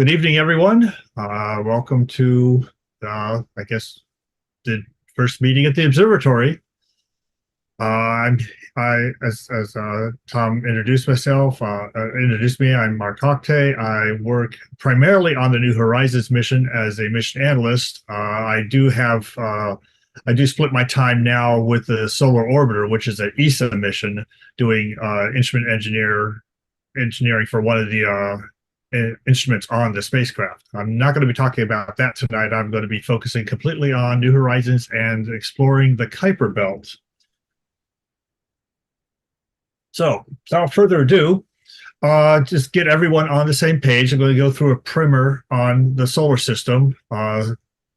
Good evening, everyone. Welcome to, I guess, the first meeting at the observatory. I'm as Tom introduced me. I'm Mark Kochte. I work primarily on the New Horizons mission as a mission analyst. I do split my time now with the Solar Orbiter, which is an ESA mission, doing instrument engineering for one of the instruments on the spacecraft. I'm not going to be talking about that tonight. I'm going to be focusing completely on New Horizons and exploring the Kuiper Belt. So, without further ado, just get everyone on the same page. I'm going to go through a primer on the solar system.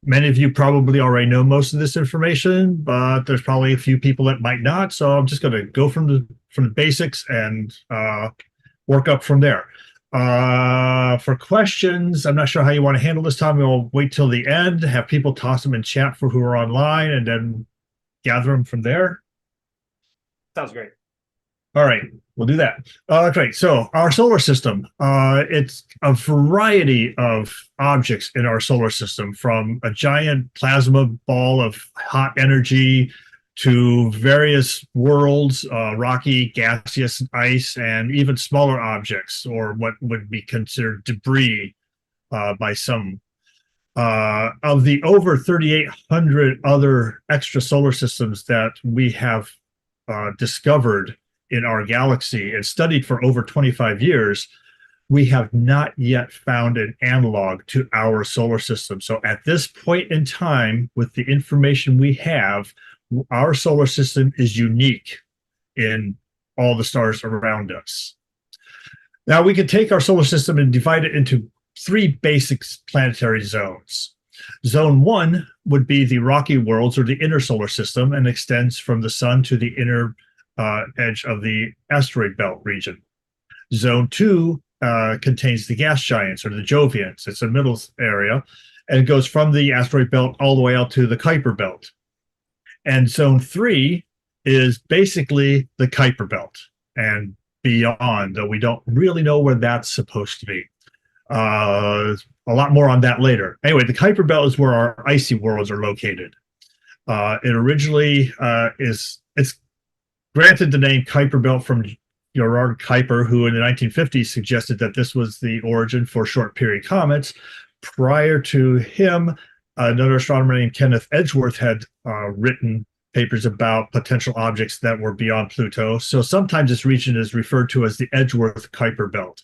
Many of you probably already know most of this information, but there's probably a few people that might not. So I'm just going to go from the basics and work up from there. For questions, I'm not sure how you want to handle this time. We'll wait till the end, have people toss them in chat for who are online, and then gather them from there. Sounds great. All right, we'll do that. Great. So our solar system, it's a variety of objects in our solar system, from a giant plasma ball of hot energy to various worlds, rocky, gaseous, ice, and even smaller objects, or what would be considered debris by some. Of the over 3,800 other extra solar systems that we have discovered in our galaxy and studied for over 25 years, we have not yet found an analog to our solar system. So at this point in time, with the information we have, our solar system is unique in all the stars around us. Now, we can take our solar system and divide it into three basic planetary zones. Zone 1 would be the rocky worlds, or the inner solar system, and extends from the sun to the inner edge of the asteroid belt region. Zone 2 contains the gas giants, or the Jovians. It's a middle area, and it goes from the asteroid belt all the way out to the Kuiper belt. And Zone 3 is basically the Kuiper belt and beyond, though we don't really know where that's supposed to be. A lot more on that later. Anyway, the Kuiper belt is where our icy worlds are located. It originally it's granted the name Kuiper belt from Gerard Kuiper, who in the 1950s suggested that this was the origin for short period comets. Prior to him, another astronomer named Kenneth Edgeworth had written papers about potential objects that were beyond Pluto. So sometimes this region is referred to as the Edgeworth Kuiper belt,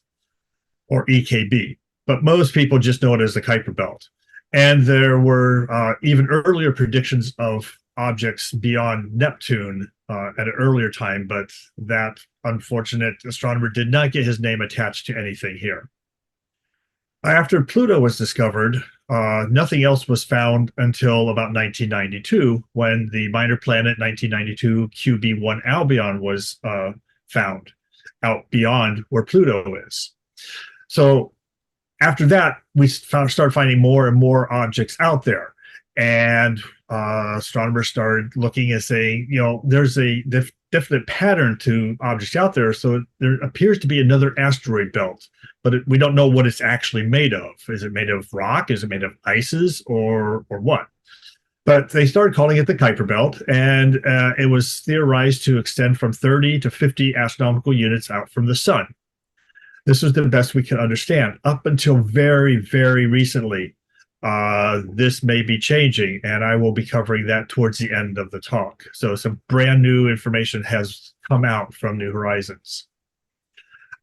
or EKB, but most people just know it as the Kuiper belt. And there were even earlier predictions of objects beyond Neptune at an earlier time, but that unfortunate astronomer did not get his name attached to anything here. After Pluto was discovered, nothing else was found until about 1992, when the minor planet 1992 QB1 Albion was found out beyond where Pluto is. So after that, we started finding more and more objects out there. And astronomers started looking and saying, there's a definite pattern to objects out there. So there appears to be another asteroid belt, but we don't know what it's actually made of. Is it made of rock? Is it made of ices, or what? But they started calling it the Kuiper belt, and it was theorized to extend from 30 to 50 astronomical units out from the sun. This was the best we could understand up until very, very recently. This may be changing, and I will be covering that towards the end of the talk. So some brand new information has come out from New Horizons.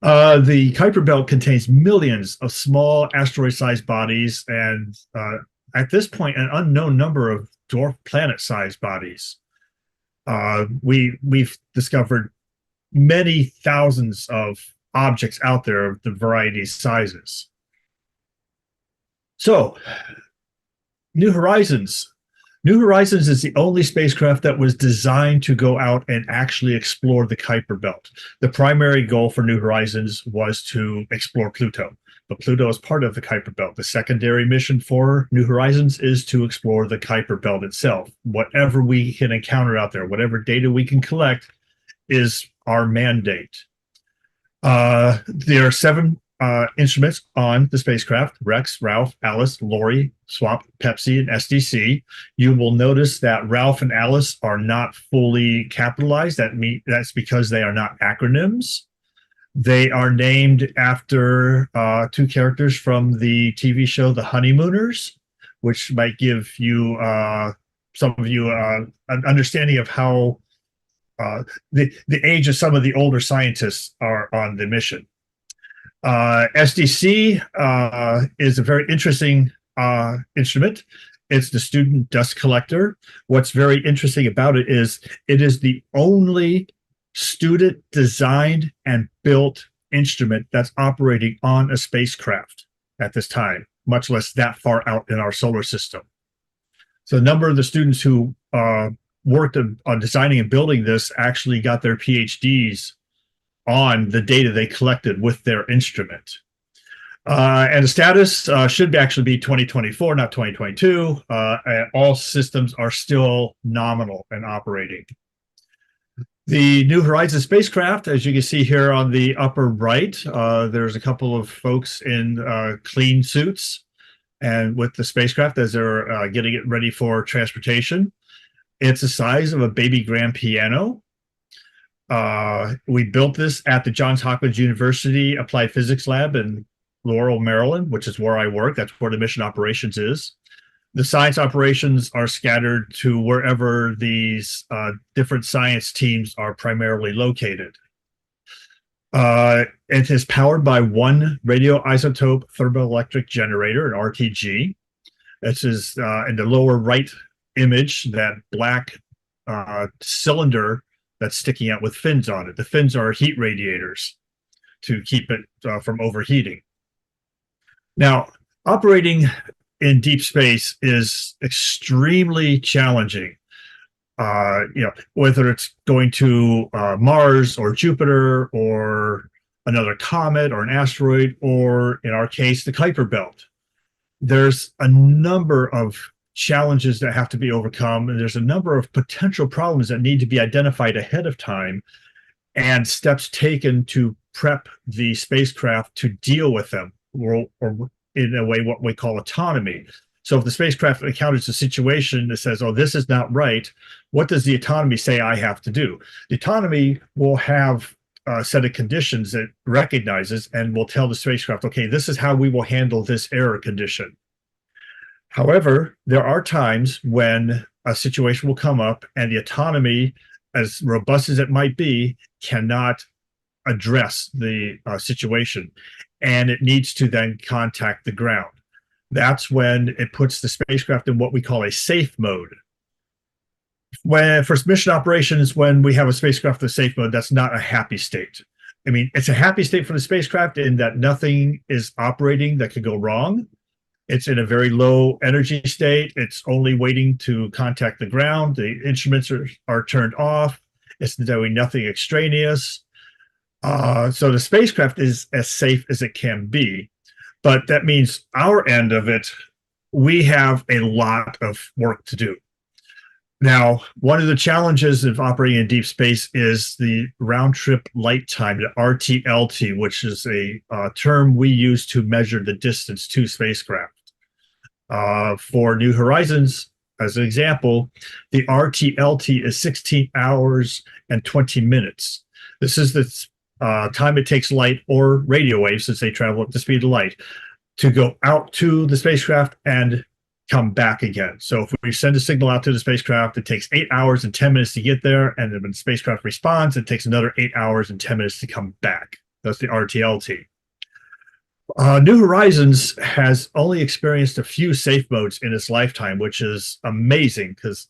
The Kuiper belt contains millions of small asteroid-sized bodies, and at this point, an unknown number of dwarf planet-sized bodies. We've discovered many thousands of objects out there of the variety of sizes. So, New Horizons. New Horizons is the only spacecraft that was designed to go out and actually explore the Kuiper belt. The primary goal for New Horizons was to explore Pluto, but Pluto is part of the Kuiper belt. The secondary mission for New Horizons is to explore the Kuiper belt itself. Whatever we can encounter out there, whatever data we can collect, is our mandate. There are 7 instruments on the spacecraft: Rex, Ralph, Alice, Lori, Swap, Pepsi, and SDC. You will notice that Ralph and Alice are not fully capitalized. That's because they are not acronyms. They are named after two characters from the TV show The Honeymooners, which might give you some of you an understanding of how the age of some of the older scientists are on the mission. SDC is a very interesting instrument. It's the student dust collector. What's very interesting about it is the only student designed and built instrument that's operating on a spacecraft at this time, much less that far out in our solar system. So a number of the students who worked on designing and building this actually got their PhDs on the data they collected with their instrument. And the status should actually be 2024, not 2022. All systems are still nominal and operating. The New Horizons spacecraft, as you can see here on the upper right, there's a couple of folks in clean suits and with the spacecraft as they're getting it ready for transportation. It's the size of a baby grand piano. We built this at the Johns Hopkins University Applied Physics Lab in Laurel, Maryland, which is where I work. That's where the mission operations is. The science operations are scattered to wherever these different science teams are primarily located. It is powered by one radioisotope thermoelectric generator, an RTG. This is in the lower right image, that black cylinder that's sticking out with fins on it. The fins are heat radiators to keep it from overheating. Now, operating in deep space is extremely challenging. Whether it's going to Mars or Jupiter or another comet or an asteroid, or in our case, the Kuiper Belt. There's a number of challenges that have to be overcome, and there's a number of potential problems that need to be identified ahead of time and steps taken to prep the spacecraft to deal with them, or in a way, what we call autonomy. So if the spacecraft encounters a situation that says, oh, this is not right, what does the autonomy say I have to do? The autonomy will have a set of conditions that recognizes and will tell the spacecraft, okay, this is how we will handle this error condition. However, there are times when a situation will come up and the autonomy, as robust as it might be, cannot address the situation, and it needs to then contact the ground. That's when it puts the spacecraft in what we call a safe mode. When first mission operations, when we have a spacecraft in safe mode, that's not a happy state. I mean, it's a happy state for the spacecraft in that nothing is operating that could go wrong. It's in a very low energy state. It's only waiting to contact the ground. The instruments are turned off. It's doing nothing extraneous. So the spacecraft is as safe as it can be. But that means our end of it, we have a lot of work to do. Now, one of the challenges of operating in deep space is the round-trip light time, the RTLT, which is a term we use to measure the distance to spacecraft. For New Horizons, as an example, the RTLT is 16 hours and 20 minutes. This is the time it takes light or radio waves, since they travel at the speed of light, to go out to the spacecraft and come back again. So if we send a signal out to the spacecraft, it takes 8 hours and 10 minutes to get there. And then when the spacecraft responds, it takes another 8 hours and 10 minutes to come back. That's the RTLT. New Horizons has only experienced a few safe modes in its lifetime, which is amazing because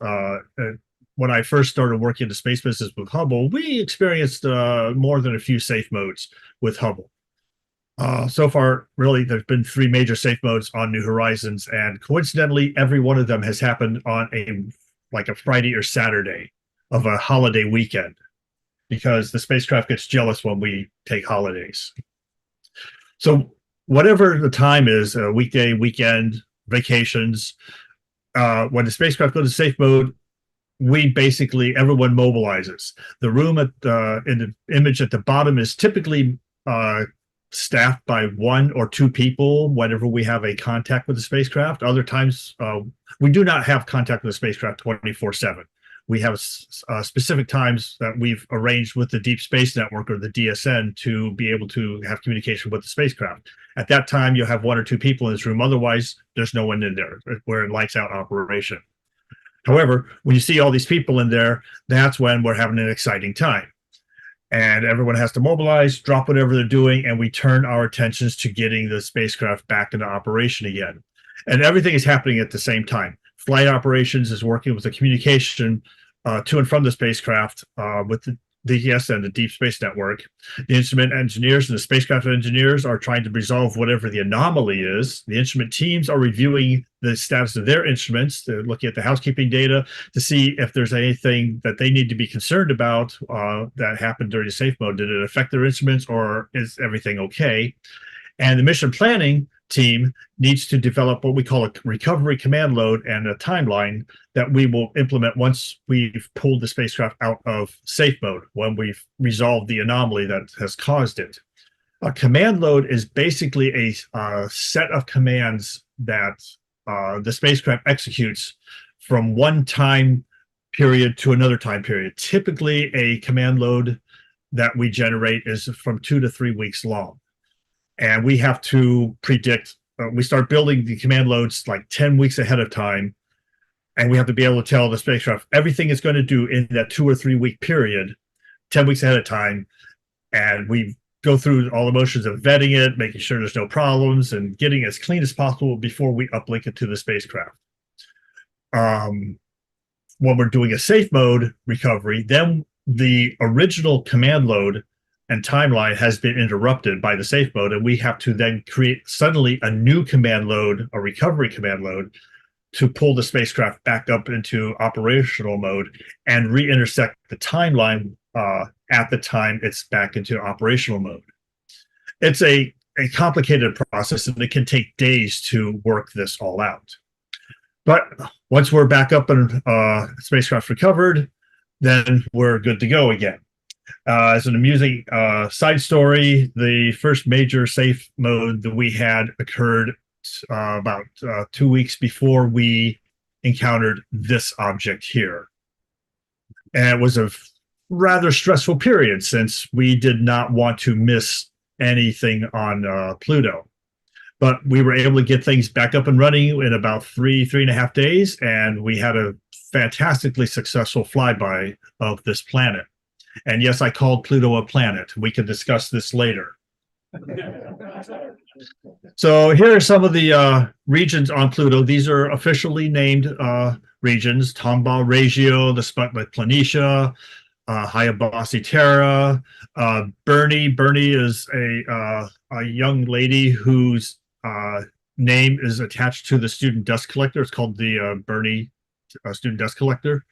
when I first started working in the space business with Hubble, we experienced more than a few safe modes with Hubble. So far, really, there's been 3 major safe modes on New Horizons, and coincidentally, every one of them has happened on a Friday or Saturday of a holiday weekend, because the spacecraft gets jealous when we take holidays. So whatever the time is, weekday, weekend, vacations, when the spacecraft goes to safe mode, everyone mobilizes. The room in the image at the bottom is typically staffed by 1 or 2 people whenever we have a contact with the spacecraft. Other times, we do not have contact with the spacecraft 24/7. We have specific times that we've arranged with the Deep Space Network, or the DSN, to be able to have communication with the spacecraft. At that time, you'll have 1 or 2 people in this room. Otherwise, there's no one in there. We're in lights out operation. However, when you see all these people in there, that's when we're having an exciting time. And everyone has to mobilize, drop whatever they're doing, and we turn our attentions to getting the spacecraft back into operation again. And everything is happening at the same time. Flight operations is working with the communication to and from the spacecraft with the DSN, the Deep Space Network. The instrument engineers and the spacecraft engineers are trying to resolve whatever the anomaly is. The instrument teams are reviewing the status of their instruments. They're looking at the housekeeping data to see if there's anything that they need to be concerned about that happened during the safe mode. Did it affect their instruments, or is everything okay? And the mission planning team needs to develop what we call a recovery command load and a timeline that we will implement once we've pulled the spacecraft out of safe mode, when we've resolved the anomaly that has caused it. A command load is basically a set of commands that the spacecraft executes from one time period to another time period. Typically, a command load that we generate is from 2 to 3 weeks long. And we have to predict, we start building the command loads like 10 weeks ahead of time. And we have to be able to tell the spacecraft everything it's going to do in that 2 or 3 week period, 10 weeks ahead of time. And we go through all the motions of vetting it, making sure there's no problems, and getting as clean as possible before we uplink it to the spacecraft. When we're doing a safe mode recovery, then the original command load and timeline has been interrupted by the safe mode, and we have to then create suddenly a new command load, a recovery command load, to pull the spacecraft back up into operational mode and re-intersect the timeline at the time it's back into operational mode. It's a complicated process, and it can take days to work this all out. But once we're back up and spacecraft recovered, then we're good to go again. As an amusing side story, the first major safe mode that we had occurred about 2 weeks before we encountered this object here. And it was a rather stressful period, since we did not want to miss anything on Pluto. But we were able to get things back up and running in about 3.5 days, and we had a fantastically successful flyby of this planet. And yes, I called Pluto a planet. We can discuss this later. So here are some of the regions on Pluto. These are officially named regions: Tombaugh Regio, the Sputnik Planitia, Hayabusa Terra. Bernie is a young lady whose name is attached to the student dust collector. It's called the Bernie student dust collector.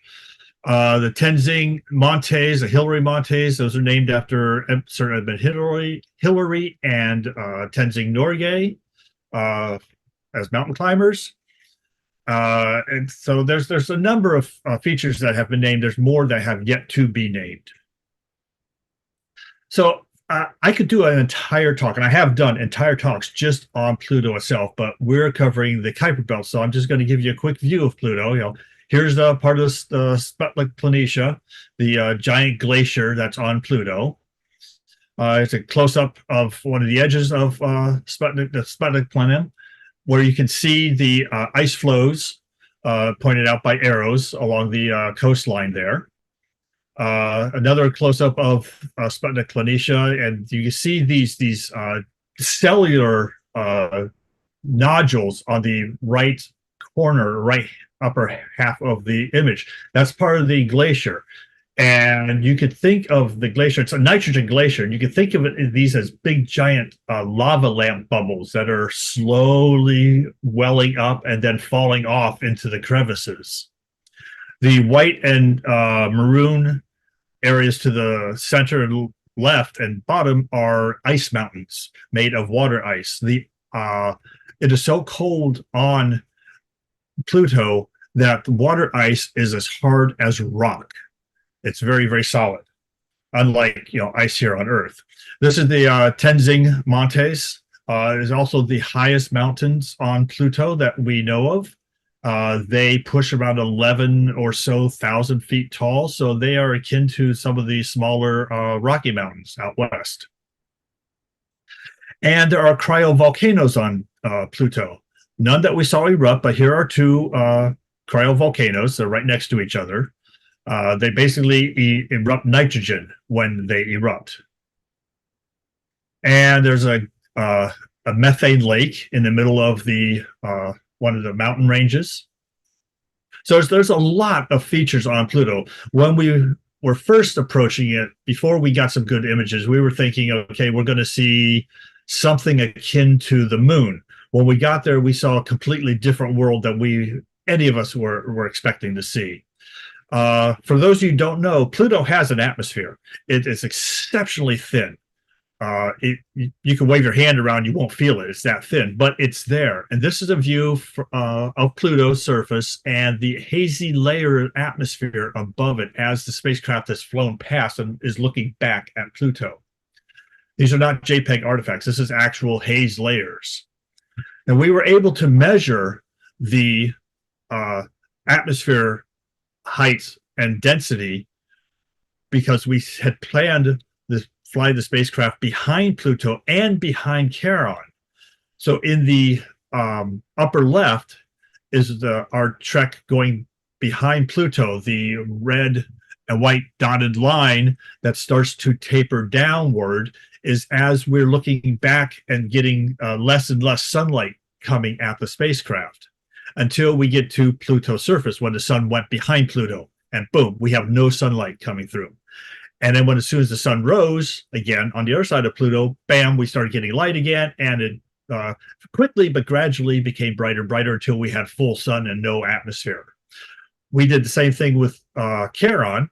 The Tenzing Montes, the Hillary Montes, those are named after Sir Edmund Hillary and Tenzing Norgay as mountain climbers. And so there's a number of features that have been named. There's more that have yet to be named. So I could do an entire talk, and I have done entire talks just on Pluto itself, but we're covering the Kuiper Belt, so I'm just going to give you a quick view of Pluto. Here's the part of the Sputnik Planitia, the giant glacier that's on Pluto. It's a close-up of one of the edges of the Sputnik Planitia, where you can see the ice flows pointed out by arrows along the coastline there. Another close-up of Sputnik Planitia, and you can see these cellular nodules on the right corner, right upper half of the image. That's part of the glacier. And you could think of the glacier, it's a nitrogen glacier, and you could think of these as big giant lava lamp bubbles that are slowly welling up and then falling off into the crevices. The white and maroon areas to the center, left, and bottom are ice mountains made of water ice. It is so cold on Pluto that the water ice is as hard as rock. It's very, very solid. unlike ice here on Earth. This is the Tenzing Montes. It is also the highest mountains on Pluto that we know of. They push around 11 or so thousand feet tall, so they are akin to some of the smaller Rocky Mountains out west. And there are cryovolcanoes on Pluto. None that we saw erupt, but here are two cryovolcanoes. They're right next to each other. They basically erupt nitrogen when they erupt. And there's a methane lake in the middle of the one of the mountain ranges. So there's a lot of features on Pluto. When we were first approaching it, before we got some good images, we were thinking, okay, we're going to see something akin to the moon. When we got there, we saw a completely different world that any of us were expecting to see. For those of you who don't know, Pluto has an atmosphere. It is exceptionally thin. You can wave your hand around, you won't feel it. It's that thin, but it's there. And this is a view of Pluto's surface and the hazy layer atmosphere above it as the spacecraft has flown past and is looking back at Pluto. These are not JPEG artifacts. This is actual haze layers. And we were able to measure the atmosphere height and density because we had planned to fly the spacecraft behind Pluto and behind Charon. So in the upper left is our trek going behind Pluto, the red and white dotted line that starts to taper downward is as we're looking back and getting less and less sunlight coming at the spacecraft until we get to Pluto's surface when the sun went behind Pluto, and boom, we have no sunlight coming through. And then as soon as the sun rose again on the other side of Pluto, bam, we started getting light again, and it quickly but gradually became brighter and brighter until we had full sun and no atmosphere. We did the same thing with Charon.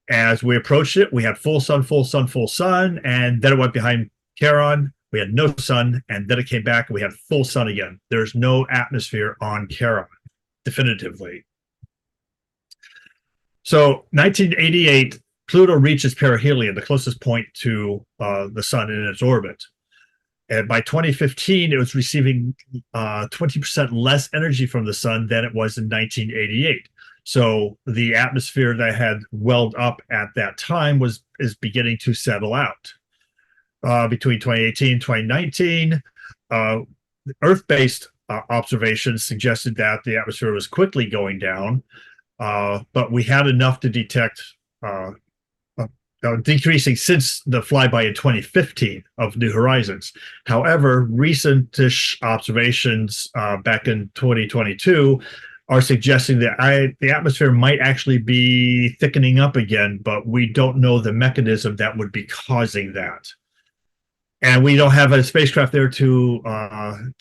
As we approached it, we had full sun, full sun, full sun, and then it went behind Charon. We had no sun, and then it came back, and we had full sun again. There's no atmosphere on Charon, definitively. So 1988, Pluto reaches perihelion, the closest point to the sun in its orbit. And by 2015, it was receiving 20% less energy from the sun than it was in 1988. So the atmosphere that had welled up at that time is beginning to settle out. Between 2018 and 2019, Earth-based observations suggested that the atmosphere was quickly going down, but we had enough to detect decreasing since the flyby in 2015 of New Horizons. However, recent-ish observations back in 2022 are suggesting that the atmosphere might actually be thickening up again, but we don't know the mechanism that would be causing that. And we don't have a spacecraft there to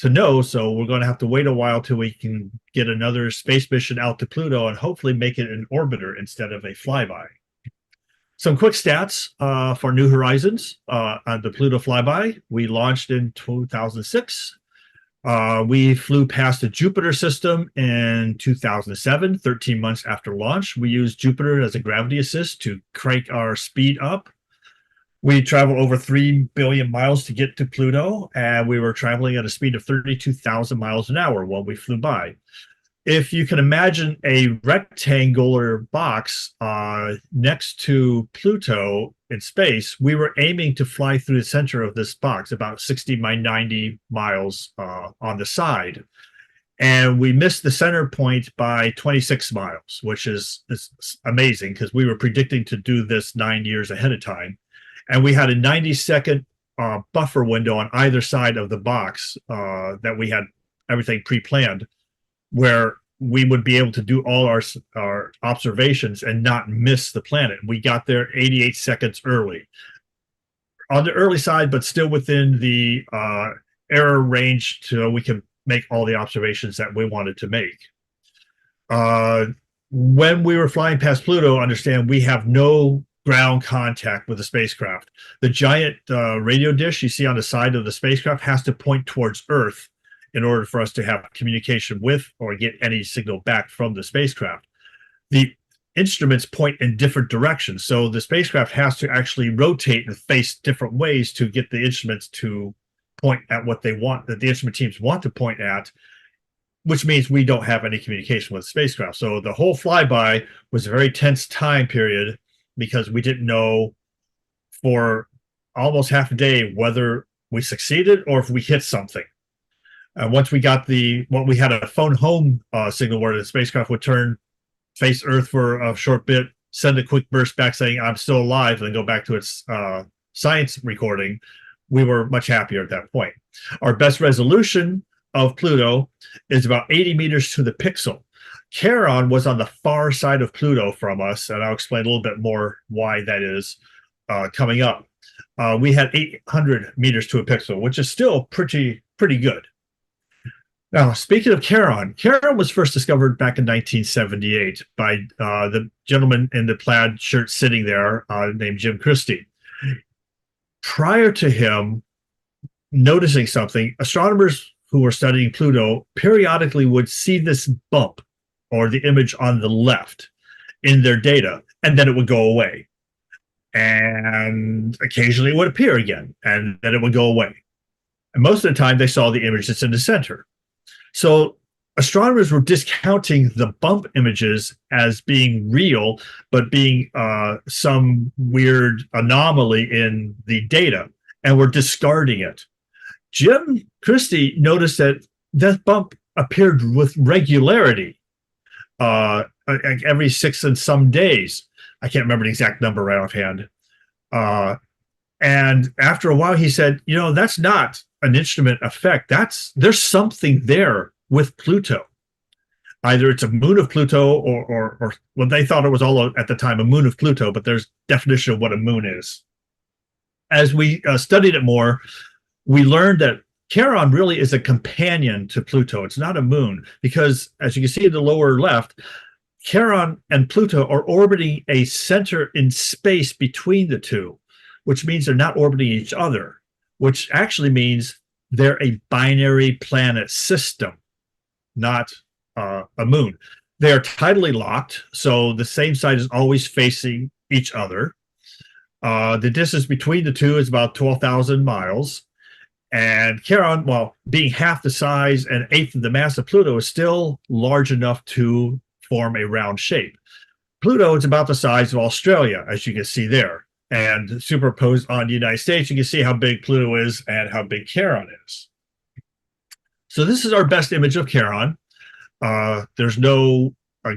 know, so we're going to have to wait a while till we can get another space mission out to Pluto and hopefully make it an orbiter instead of a flyby. Some quick stats for New Horizons on the Pluto flyby. We launched in 2006. We flew past the Jupiter system in 2007, 13 months after launch. We used Jupiter as a gravity assist to crank our speed up. We traveled over 3 billion miles to get to Pluto, and we were traveling at a speed of 32,000 miles an hour while we flew by. If you can imagine a rectangular box next to Pluto in space, we were aiming to fly through the center of this box, about 60 by 90 miles on the side. And we missed the center point by 26 miles, which is amazing because we were predicting to do this 9 years ahead of time. And we had a 90-second buffer window on either side of the box that we had everything pre-planned, where we would be able to do all our observations and not miss the planet. We got there 88 seconds early. On the early side, but still within the error range so we can make all the observations that we wanted to make. When we were flying past Pluto, understand we have no ground contact with the spacecraft. The giant radio dish you see on the side of the spacecraft has to point towards Earth in order for us to have communication with or get any signal back from the spacecraft. The instruments point in different directions. So the spacecraft has to actually rotate and face different ways to get the instruments to point at what they want, that the instrument teams want to point at, which means we don't have any communication with the spacecraft. So the whole flyby was a very tense time period because we didn't know for almost half a day whether we succeeded or if we hit something. Once we got we had a phone home signal where the spacecraft would turn, face Earth for a short bit, send a quick burst back saying, I'm still alive, and then go back to its science recording. We were much happier at that point. Our best resolution of Pluto is about 80 meters to the pixel. Charon was on the far side of Pluto from us, and I'll explain a little bit more why that is coming up. We had 800 meters to a pixel, which is still pretty good. Now, speaking of Charon, Charon was first discovered back in 1978 by the gentleman in the plaid shirt sitting there named Jim Christie. Prior to him noticing something, astronomers who were studying Pluto periodically would see this bump or the image on the left in their data, and then it would go away. And occasionally it would appear again, and then it would go away. And most of the time they saw the image that's in the center. So astronomers were discounting the bump images as being real, but being some weird anomaly in the data, and were discarding it. Jim Christie noticed that that bump appeared with regularity every 6 and some days. I can't remember the exact number right offhand. And after a while, he said, that's not an instrument effect. There's something there with Pluto. Either it's a moon of Pluto or well, they thought it was all at the time a moon of Pluto, but there's definition of what a moon is. As we studied it more, we learned that Charon really is a companion to Pluto. It's not a moon because, as you can see in the lower left, Charon and Pluto are orbiting a center in space between the two, which means they're not orbiting each other, which actually means they're a binary planet system, not a moon. They are tidally locked, so the same side is always facing each other. The distance between the two is about 12,000 miles. And Charon, while being half the size and eighth of the mass of Pluto, is still large enough to form a round shape. Pluto is about the size of Australia, as you can see there. And superimposed on the United States, you can see how big Pluto is and how big Charon is. So this is our best image of Charon. There's no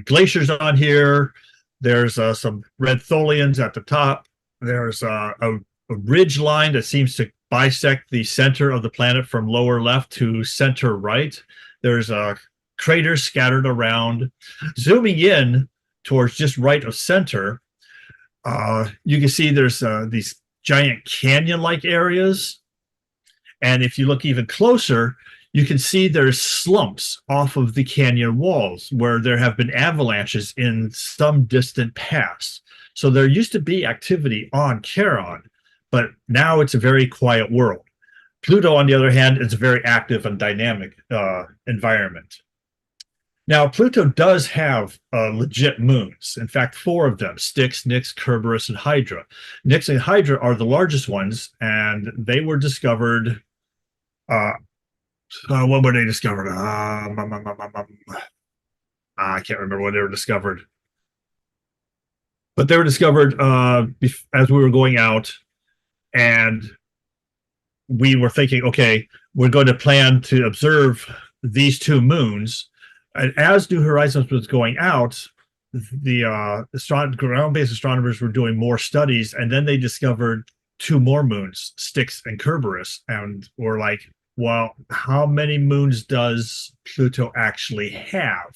glaciers on here. There's some red tholins at the top. There's a ridge line that seems to bisect the center of the planet from lower left to center right. There's craters scattered around. Zooming in towards just right of center, you can see there's these giant canyon-like areas. And if you look even closer, you can see there's slumps off of the canyon walls where there have been avalanches in some distant past. So there used to be activity on Charon, but now it's a very quiet world. Pluto, on the other hand, is a very active and dynamic environment. Now, Pluto does have legit moons. In fact, 4 of them: Styx, Nix, Kerberos, and Hydra. Nix and Hydra are the largest ones, and they were discovered. When were they discovered? I can't remember when they were discovered. But they were discovered as we were going out, and we were thinking, okay, we're going to plan to observe these 2 moons. And as New Horizons was going out, the ground-based astronomers were doing more studies, and then they discovered 2 more moons, Styx and Kerberos, and were like, well, how many moons does Pluto actually have?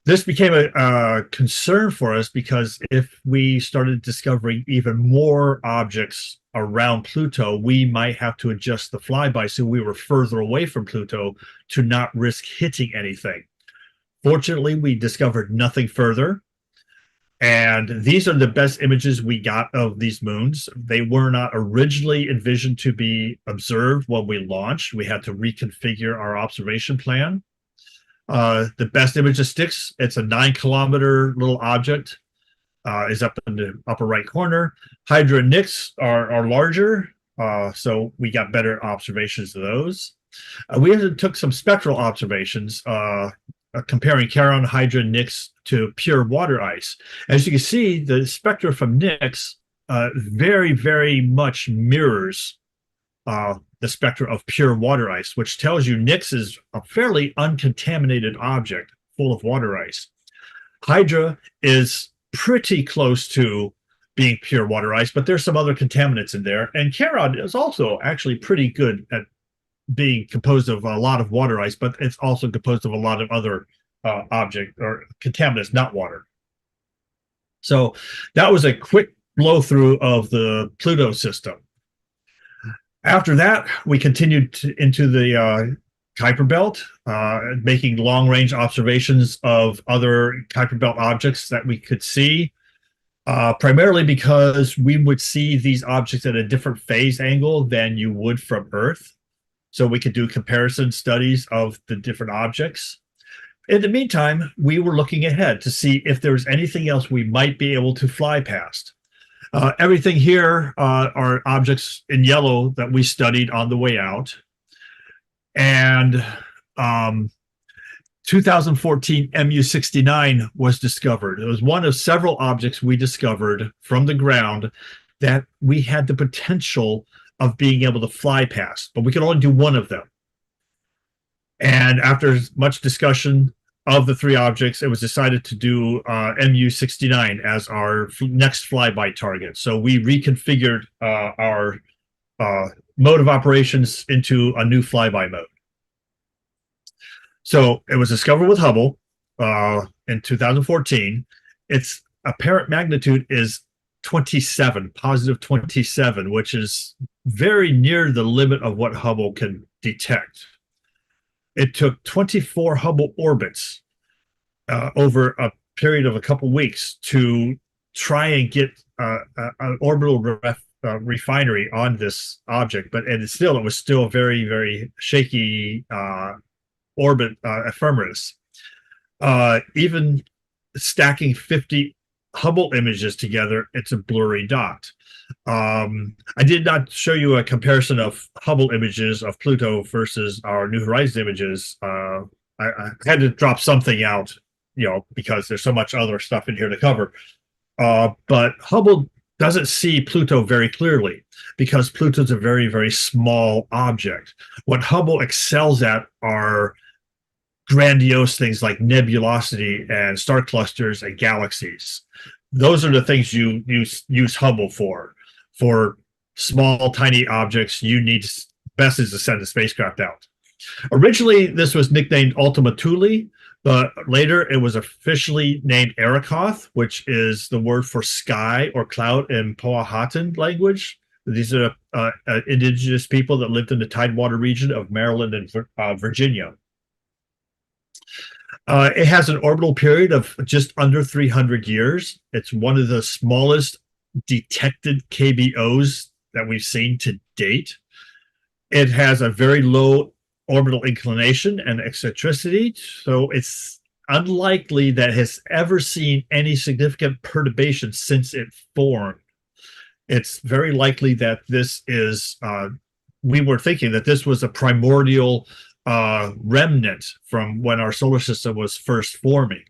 This became a concern for us because if we started discovering even more objects around Pluto, we might have to adjust the flyby so we were further away from Pluto to not risk hitting anything. Fortunately, we discovered nothing further. And these are the best images we got of these moons. They were not originally envisioned to be observed when we launched. We had to reconfigure our observation plan. The best image of Styx, it's a 9-kilometer little object. is up in the upper right corner. Hydra and Nix are larger, so we got better observations of those. We also took some spectral observations comparing Charon, Hydra, and Nix to pure water ice. As you can see, the spectra from Nix very, very much mirrors the spectra of pure water ice, which tells you Nix is a fairly uncontaminated object full of water ice. Hydra is pretty close to being pure water ice, but there's some other contaminants in there. And Charon is also actually pretty good at being composed of a lot of water ice, but it's also composed of a lot of other object or contaminants, not water. So that was a quick blow through of the Pluto system. After that, we continued into the Kuiper Belt, making long-range observations of other Kuiper Belt objects that we could see, primarily because we would see these objects at a different phase angle than you would from Earth. So we could do comparison studies of the different objects. In the meantime, we were looking ahead to see if there was anything else we might be able to fly past. Everything here are objects in yellow that we studied on the way out. And 2014 MU69 was discovered. It was one of several objects we discovered from the ground that we had the potential of being able to fly past, but we could only do one of them. And after much discussion of the three objects, it was decided to do MU69 as our next flyby target. So we reconfigured our mode of operations into a new flyby mode. So it was discovered with Hubble in 2014. Its apparent magnitude is 27, positive 27, which is very near the limit of what Hubble can detect. It took 24 Hubble orbits over a period of a couple weeks to try and get an orbital refinery on this object, but it was still a very, very shaky orbit ephemeris. Even stacking 50 Hubble images together, it's a blurry dot. I did not show you a comparison of Hubble images of Pluto versus our New Horizons images. I had to drop something out, because there's so much other stuff in here to cover. But Hubble doesn't see Pluto very clearly because Pluto's a very, very small object. What Hubble excels at are grandiose things like nebulosity and star clusters and galaxies. Those are the things you use Hubble for. For small, tiny objects, you need best is to send a spacecraft out. Originally, this was nicknamed Ultima Thule, but later it was officially named Arakoth, which is the word for sky or cloud in Powhatan language. These are indigenous people that lived in the Tidewater region of Maryland and Virginia. It has an orbital period of just under 300 years. It's one of the smallest detected KBOs that we've seen to date. It has a very low orbital inclination and eccentricity, so it's unlikely that it has ever seen any significant perturbation since it formed. It's very likely that this is, we were thinking that this was a primordial remnant from when our solar system was first forming.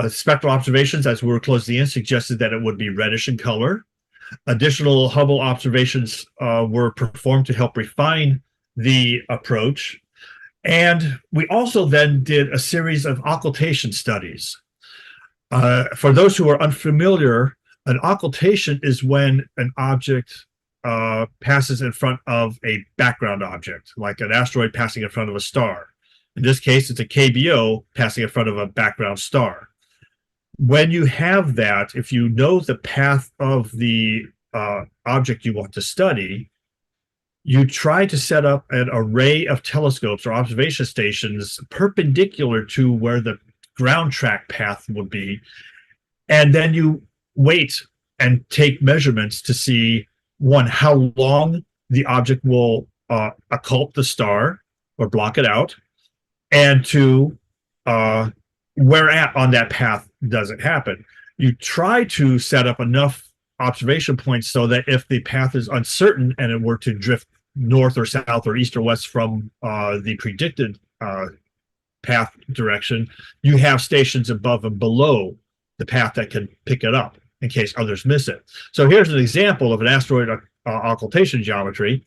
Spectral observations as we were closing in suggested that it would be reddish in color. Additional Hubble observations were performed to help refine the approach. And we also then did a series of occultation studies. For those who are unfamiliar, an occultation is when an object passes in front of a background object, like an asteroid passing in front of a star. In this case, it's a KBO passing in front of a background star. When you have that, if you know the path of the object you want to study, you try to set up an array of telescopes or observation stations perpendicular to where the ground track path would be. And then you wait and take measurements to see, one, how long the object will occult the star or block it out, and two, where at on that path does it happen. You try to set up enough observation points so that if the path is uncertain and it were to drift north or south or east or west from the predicted path direction, you have stations above and below the path that can pick it up in case others miss it. So here's an example of an asteroid occultation geometry.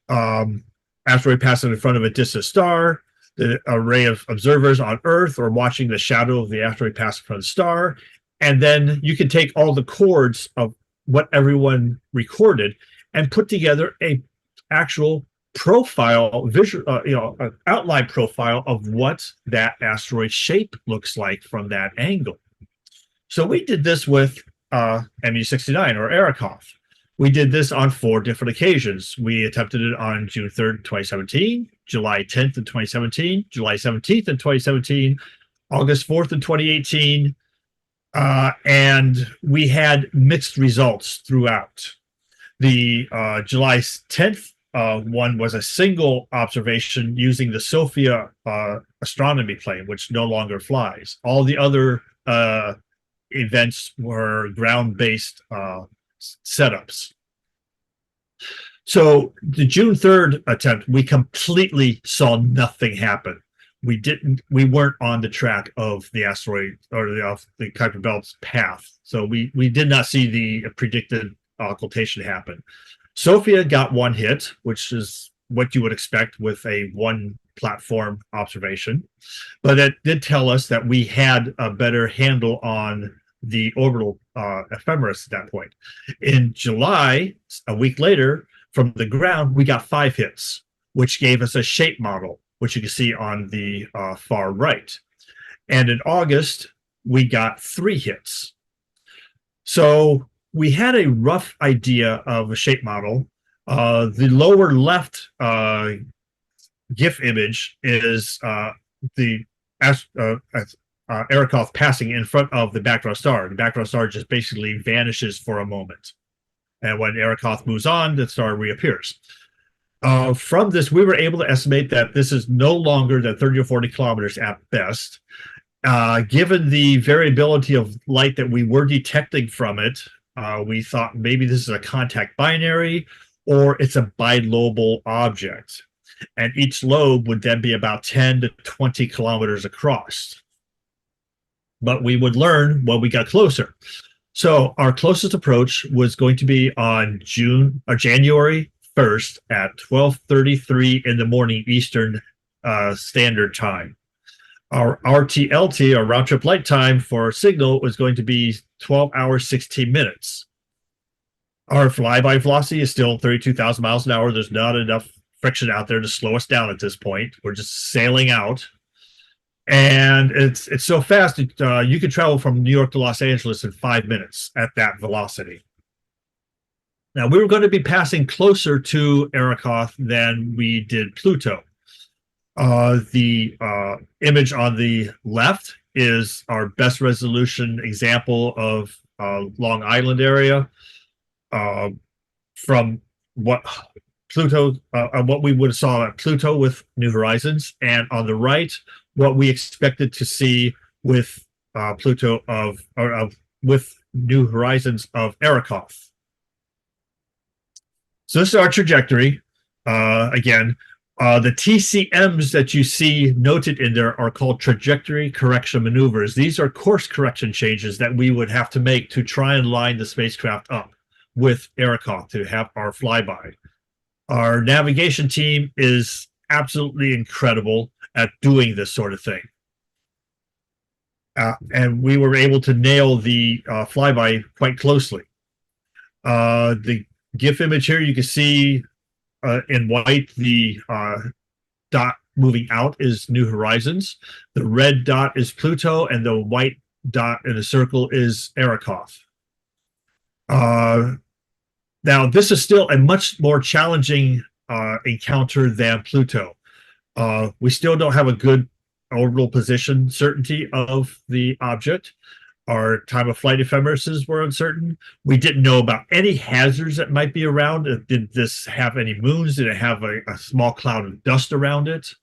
Asteroid passing in front of a distant star, the array of observers on Earth or watching the shadow of the asteroid pass in front of the star. And then you can take all the chords of what everyone recorded and put together a actual profile, visual, an outline profile of what that asteroid shape looks like from that angle. So we did this with MU69 or Arrokoth. We did this on 4 different occasions. We attempted it on June 3rd, 2017, July 10th in 2017, July 17th in 2017, August 4th in 2018, and we had mixed results throughout. The July 10th one was a single observation using the SOFIA astronomy plane, which no longer flies. All the other events were ground-based setups. So the June 3rd attempt, we completely saw nothing happen. We weren't on the track of the asteroid or the Kuiper Belt's path. So we did not see the predicted occultation happen. SOFIA got 1 hit, which is what you would expect with a 1 platform observation. But it did tell us that we had a better handle on the orbital ephemeris at that point. In July, a week later, from the ground, we got 5 hits, which gave us a shape model, which you can see on the far right. And in August, we got 3 hits. So we had a rough idea of a shape model. The lower left GIF image is the Arrokoth passing in front of the background star. The background star just basically vanishes for a moment. And when Arrokoth moves on, the star reappears. From this, we were able to estimate that this is no longer than 30 or 40 kilometers at best. Given the variability of light that we were detecting from it, we thought maybe this is a contact binary or it's a bilobal object. And each lobe would then be about 10 to 20 kilometers across. But we would learn when we got closer. So our closest approach was going to be on January 1st at 12:33 in the morning Eastern Standard Time. Our RTLT, or round trip light time for signal, was going to be 12 hours, 16 minutes. Our flyby velocity is still 32,000 miles an hour. There's not enough friction out there to slow us down at this point. We're just sailing out. And it's so fast that you could travel from New York to Los Angeles in 5 minutes at that velocity. Now, we were going to be passing closer to Arrokoth than we did Pluto. The image on the left is our best resolution example of Long Island area from what Pluto, what we would have saw at Pluto with New Horizons, and on the right, what we expected to see with Pluto with New Horizons of Arrokoth. So this is our trajectory. Again, the TCMs that you see noted in there are called trajectory correction maneuvers. These are course correction changes that we would have to make to try and line the spacecraft up with Arrokoth to have our flyby. Our navigation team is absolutely incredible at doing this sort of thing. And we were able to nail the flyby quite closely. The GIF image here, you can see in white, the dot moving out is New Horizons. The red dot is Pluto, and the white dot in a circle is Arrokoth. Now, this is still a much more challenging encounter than Pluto. We still don't have a good orbital position certainty of the object. Our time of flight ephemeris were uncertain. We didn't know about any hazards that might be around. Did this have any moons? Did it have a small cloud of dust around it?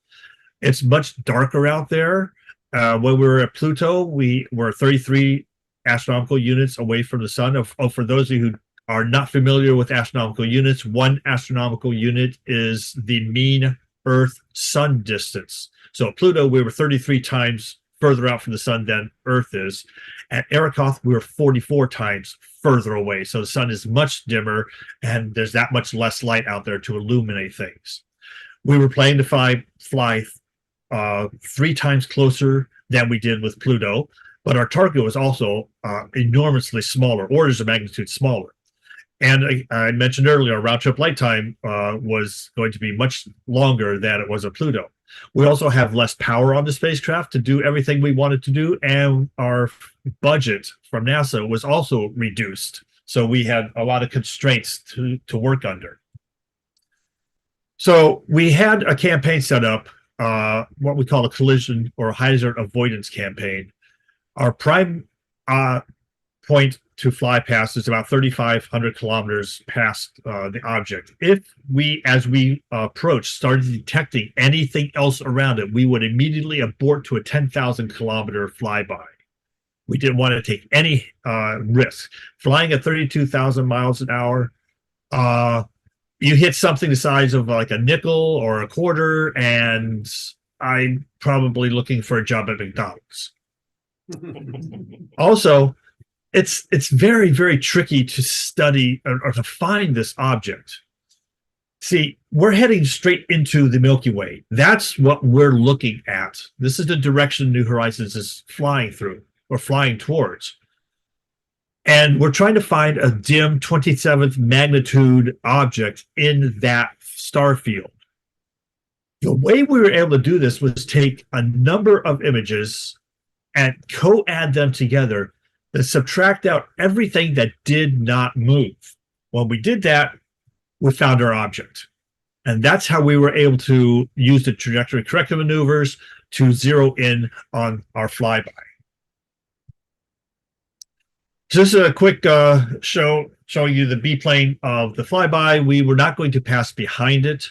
It's much darker out there. When we were at Pluto, we were 33 astronomical units away from the sun. For those of you who are not familiar with astronomical units, 1 astronomical unit is the mean Earth-Sun distance. So at Pluto, we were 33 times further out from the sun than Earth is. At Arrokoth, we were 44 times further away. So the sun is much dimmer, and there's that much less light out there to illuminate things. We were planning to fly 3 times closer than we did with Pluto, but our target was also enormously smaller, orders of magnitude smaller. And I mentioned earlier, our round-trip light time was going to be much longer than it was at Pluto. We also have less power on the spacecraft to do everything we wanted to do, and our budget from NASA was also reduced. So we had a lot of constraints to work under. So we had a campaign set up, what we call a collision or hazard avoidance campaign. Our prime point to fly past is about 3,500 kilometers past the object. If we, as we approached, started detecting anything else around it, we would immediately abort to a 10,000 kilometer flyby. We didn't want to take any risk. Flying at 32,000 miles an hour, you hit something the size of like a nickel or a quarter, and I'm probably looking for a job at McDonald's. Also, it's very, very tricky to study or to find this object. See, we're heading straight into the Milky Way. That's what we're looking at. This is the direction New Horizons is flying through or flying towards. And we're trying to find a dim 27th magnitude object in that star field. The way we were able to do this was take a number of images and co-add them together and subtract out everything that did not move. When we did that, we found our object. And that's how we were able to use the trajectory corrective maneuvers to zero in on our flyby. Just a quick showing you the B-plane of the flyby. We were not going to pass behind it.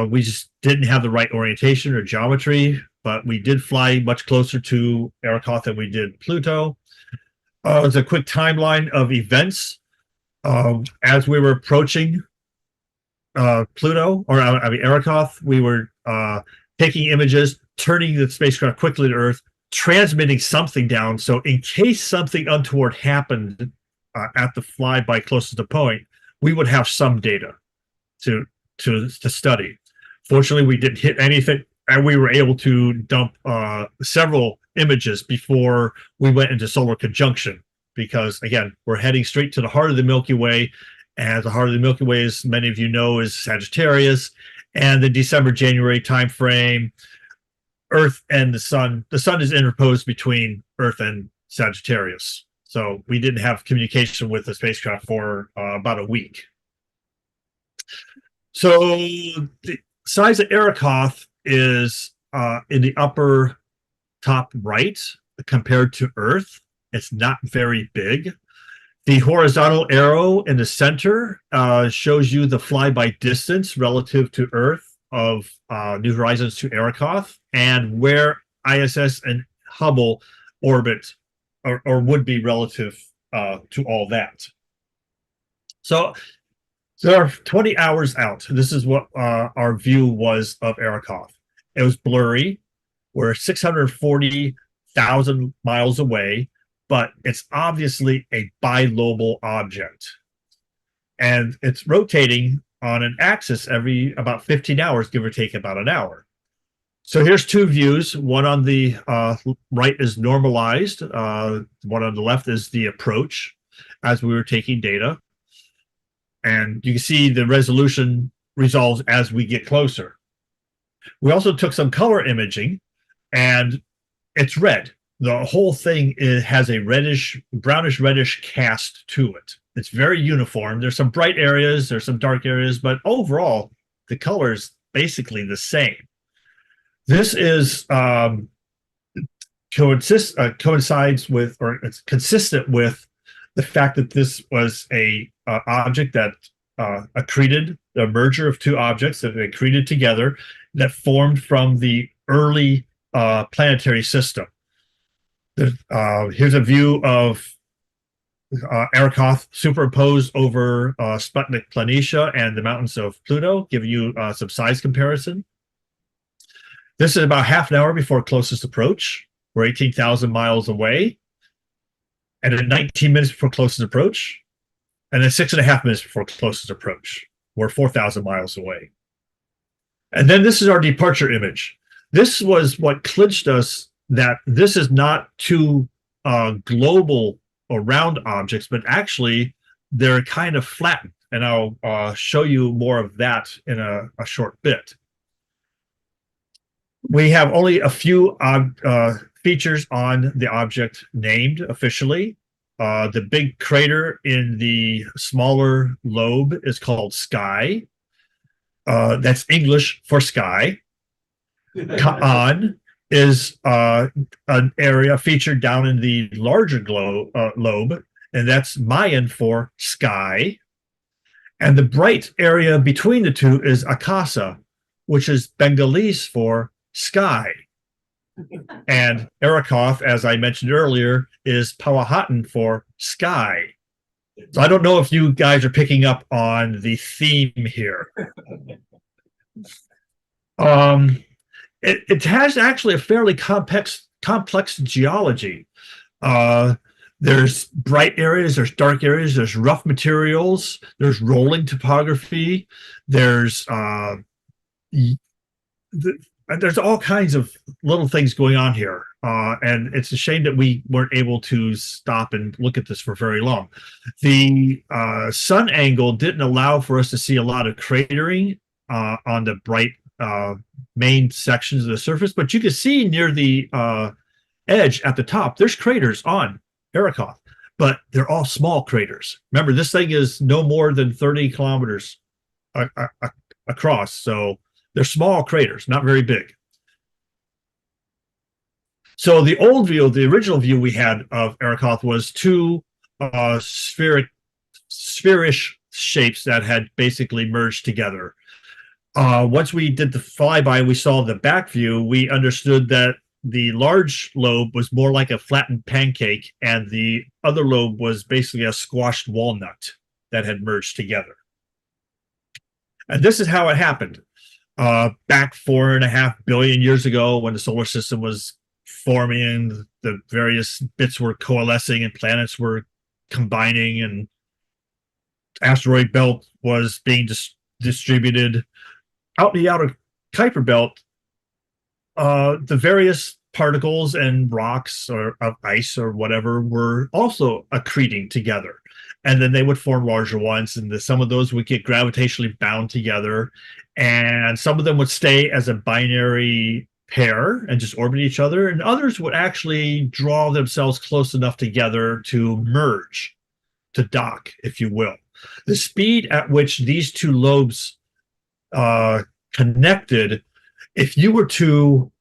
We just didn't have the right orientation or geometry, but we did fly much closer to Arrokoth than we did Pluto. It's a quick timeline of events. As we were approaching Pluto, or I mean Arrokoth, we were taking images, turning the spacecraft quickly to Earth, transmitting something down. So in case something untoward happened at the flyby closest to the point, we would have some data to study. Fortunately, we didn't hit anything, and we were able to dump several images before we went into solar conjunction, because again, we're heading straight to the heart of the Milky Way, and the heart of the Milky Way, as many of you know, is Sagittarius. And the December-January timeframe, Earth and the sun is interposed between Earth and Sagittarius. So we didn't have communication with the spacecraft for about a week. So the size of Arrokoth is in the upper top right compared to Earth. It's not very big. The horizontal arrow in the center shows you the flyby distance relative to Earth of New Horizons to Arrokoth, and where ISS and Hubble orbit or would be relative to all that. So there are 20 hours out. This is what our view was of Arrokoth. It was blurry. We're 640,000 miles away, but it's obviously a bilobal object. And it's rotating on an axis every about 15 hours, give or take about an hour. So here's two views. One on the right is normalized. One on the left is the approach as we were taking data. And you can see the resolution resolves as we get closer. We also took some color imaging, and it's red. The whole thing has a brownish reddish cast to it. It's very uniform. There's some bright areas, there's some dark areas, but overall, the color is basically the same. This is coincides with, or it's consistent with, the fact that this was a object that accreted, the merger of two objects that accreted together, that formed from the early planetary system. Here's a view of Arikoth superimposed over Sputnik Planitia and the mountains of Pluto, giving you some size comparison. This is about half an hour before closest approach. We're 18,000 miles away. And then 19 minutes before closest approach. And then 6.5 minutes before closest approach. We're 4,000 miles away. And then this is our departure image. This was what clinched us that this is not two global or round objects, but actually they're kind of flattened. And I'll show you more of that in a short bit. We have only a few features on the object named officially. The big crater in the smaller lobe is called Sky. That's English for sky. Ka'an is an area featured down in the larger lobe, and that's Mayan for sky. And the bright area between the two is Akasa, which is Bengalese for sky. And Arikoth, as I mentioned earlier, is Powhatan for sky. So I don't know if you guys are picking up on the theme here. It has actually a fairly complex geology. There's bright areas, there's dark areas, there's rough materials, there's rolling topography, there's all kinds of little things going on here. And it's a shame that we weren't able to stop and look at this for very long. The sun angle didn't allow for us to see a lot of cratering on the bright main sections of the surface, but you can see near the edge at the top, there's craters on Arikoth, but they're all small craters. Remember, this thing is no more than 30 kilometers across, so they're small craters, not very big. So the old view, the original view we had of Arikoth was two spherish shapes that had basically merged together. Once we did the flyby, we saw the back view, we understood that the large lobe was more like a flattened pancake, and the other lobe was basically a squashed walnut that had merged together. And this is how it happened. Back 4.5 billion years ago, when the solar system was forming, the various bits were coalescing and planets were combining, and asteroid belt was being distributed. Out in the outer Kuiper belt, the various particles and rocks or of ice or whatever were also accreting together. And then they would form larger ones, and some of those would get gravitationally bound together, and some of them would stay as a binary pair and just orbit each other, and others would actually draw themselves close enough together to merge, to dock, if you will. The speed at which these two lobes connected, if you were to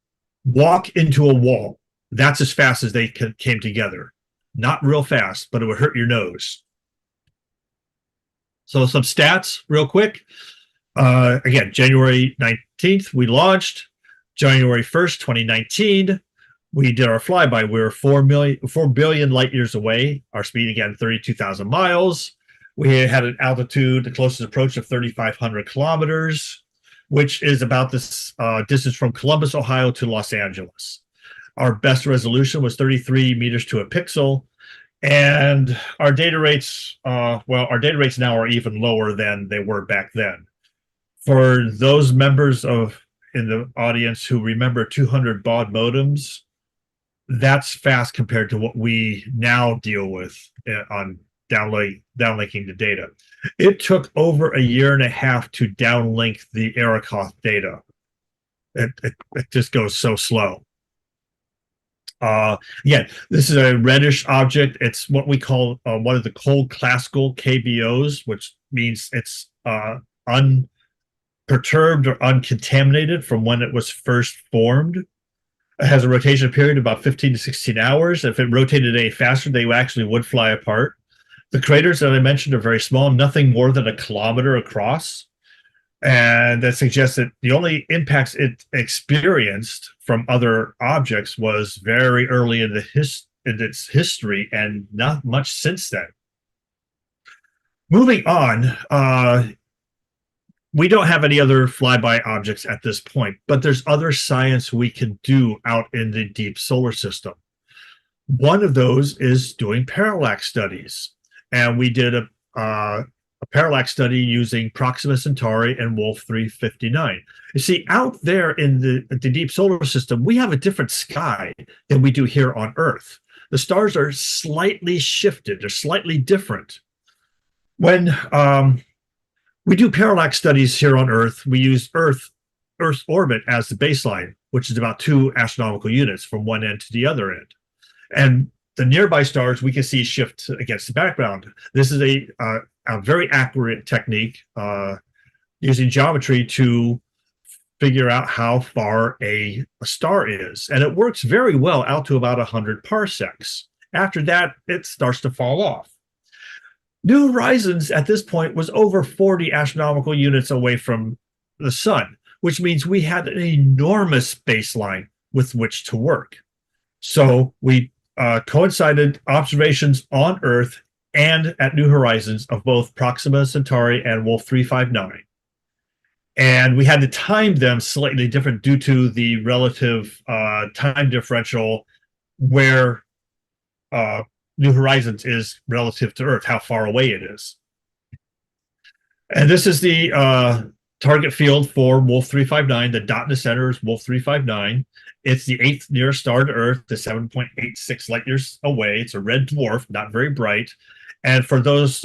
walk into a wall, that's as fast as they came together. Not real fast, but it would hurt your nose. So some stats real quick. Again, January 19th, we launched. January 1st, 2019, we did our flyby. We were 4 billion light years away. Our speed, again, 32,000 miles. We had an altitude, the closest approach of 3,500 kilometers, which is about this distance from Columbus, Ohio to Los Angeles. Our best resolution was 33 meters to a pixel. And our data rates, our data rates now are even lower than they were back then. For those members in the audience who remember 200 baud modems, that's fast compared to what we now deal with on downlinking the data. It took over 1.5 years to downlink the Arikoth data. It just goes so slow. Again, this is a reddish object. It's what we call one of the cold classical KBOs, which means it's unperturbed or uncontaminated from when it was first formed. It has a rotation period of about 15 to 16 hours. If it rotated any faster, they actually would fly apart. The craters that I mentioned are very small, nothing more than 1 kilometer across. And that suggests that the only impacts it experienced from other objects was very early in its history, and not much since then. Moving on, we don't have any other flyby objects at this point, but there's other science we can do out in the deep solar system. One of those is doing parallax studies. And we did a parallax study using Proxima Centauri and Wolf 359. You see, out there in the deep solar system, we have a different sky than we do here on Earth. The stars are slightly shifted, they're slightly different. When we do parallax studies here on Earth, we use Earth's orbit as the baseline, which is about 2 astronomical units from one end to the other end. And the nearby stars we can see shift against the background. This is a very accurate technique using geometry to figure out how far a star is. And it works very well out to about 100 parsecs. After that, it starts to fall off. New Horizons at this point was over 40 astronomical units away from the sun, which means we had an enormous baseline with which to work. So we coincided observations on Earth and at New Horizons of both Proxima Centauri and Wolf 359. And we had to time them slightly different due to the relative time differential where New Horizons is relative to Earth, how far away it is. And this is the target field for Wolf 359. The dot in the center is Wolf 359. It's the 8th nearest star to Earth, the 7.86 light years away. It's a red dwarf, not very bright. And for those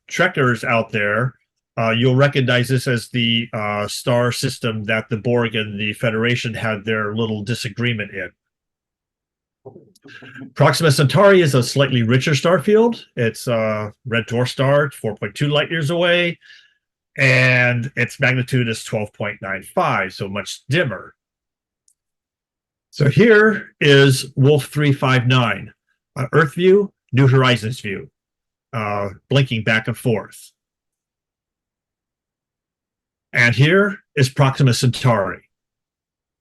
trekkers out there, you'll recognize this as the star system that the Borg and the Federation had their little disagreement in. Proxima Centauri is a slightly richer star field. It's a red dwarf star, 4.2 light years away, and its magnitude is 12.95, so much dimmer. So here is Wolf 359, Earth view, New Horizons view, blinking back and forth. And here is Proxima Centauri.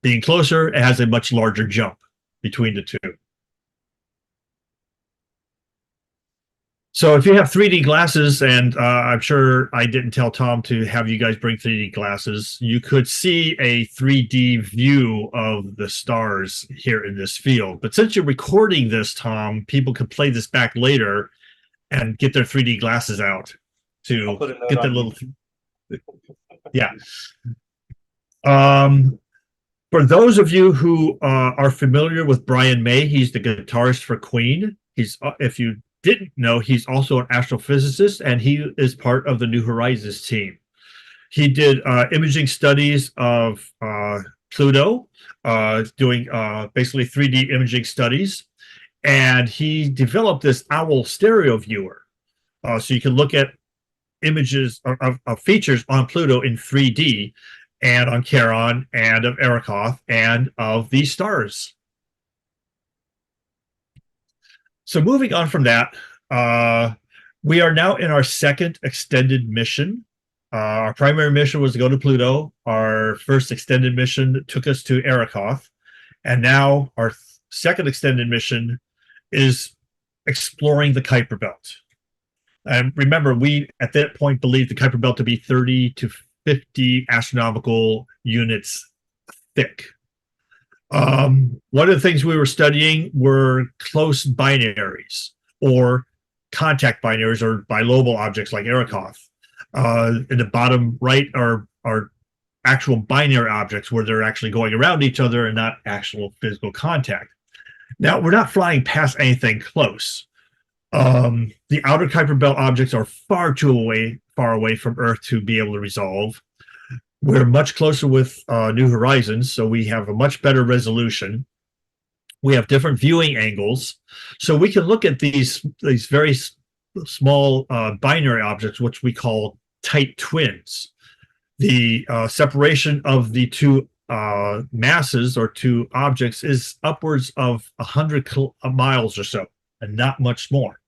Being closer, it has a much larger jump between the two. So if you have 3D glasses, and I'm sure I didn't tell Tom to have you guys bring 3D glasses, you could see a 3D view of the stars here in this field. But since you're recording this, Tom, people can play this back later and get their 3D glasses out to get their little... Yeah. For those of you who are familiar with Brian May, he's the guitarist for Queen. He's, if you didn't know, he's also an astrophysicist, and he is part of the New Horizons team. He did imaging studies of Pluto, doing basically 3D imaging studies, and he developed this OWL stereo viewer. So you can look at images of features on Pluto in 3D, and on Charon, and of Arrokoth, and of these stars. So moving on from that, we are now in our second extended mission. Our primary mission was to go to Pluto. Our first extended mission took us to Arrokoth. And now our second extended mission is exploring the Kuiper Belt. And remember, we at that point believed the Kuiper Belt to be 30 to 50 astronomical units thick. One of the things we were studying were close binaries, or contact binaries, or bilobal objects like Arrokoth. In the bottom right are actual binary objects where they're actually going around each other and not actual physical contact. Now, we're not flying past anything close. The outer Kuiper Belt objects are far away from Earth to be able to resolve. We're much closer with New Horizons, so we have a much better resolution. We have different viewing angles, so we can look at these very small binary objects, which we call tight twins. The separation of the two masses, or two objects, is upwards of 100 miles or so, and not much more.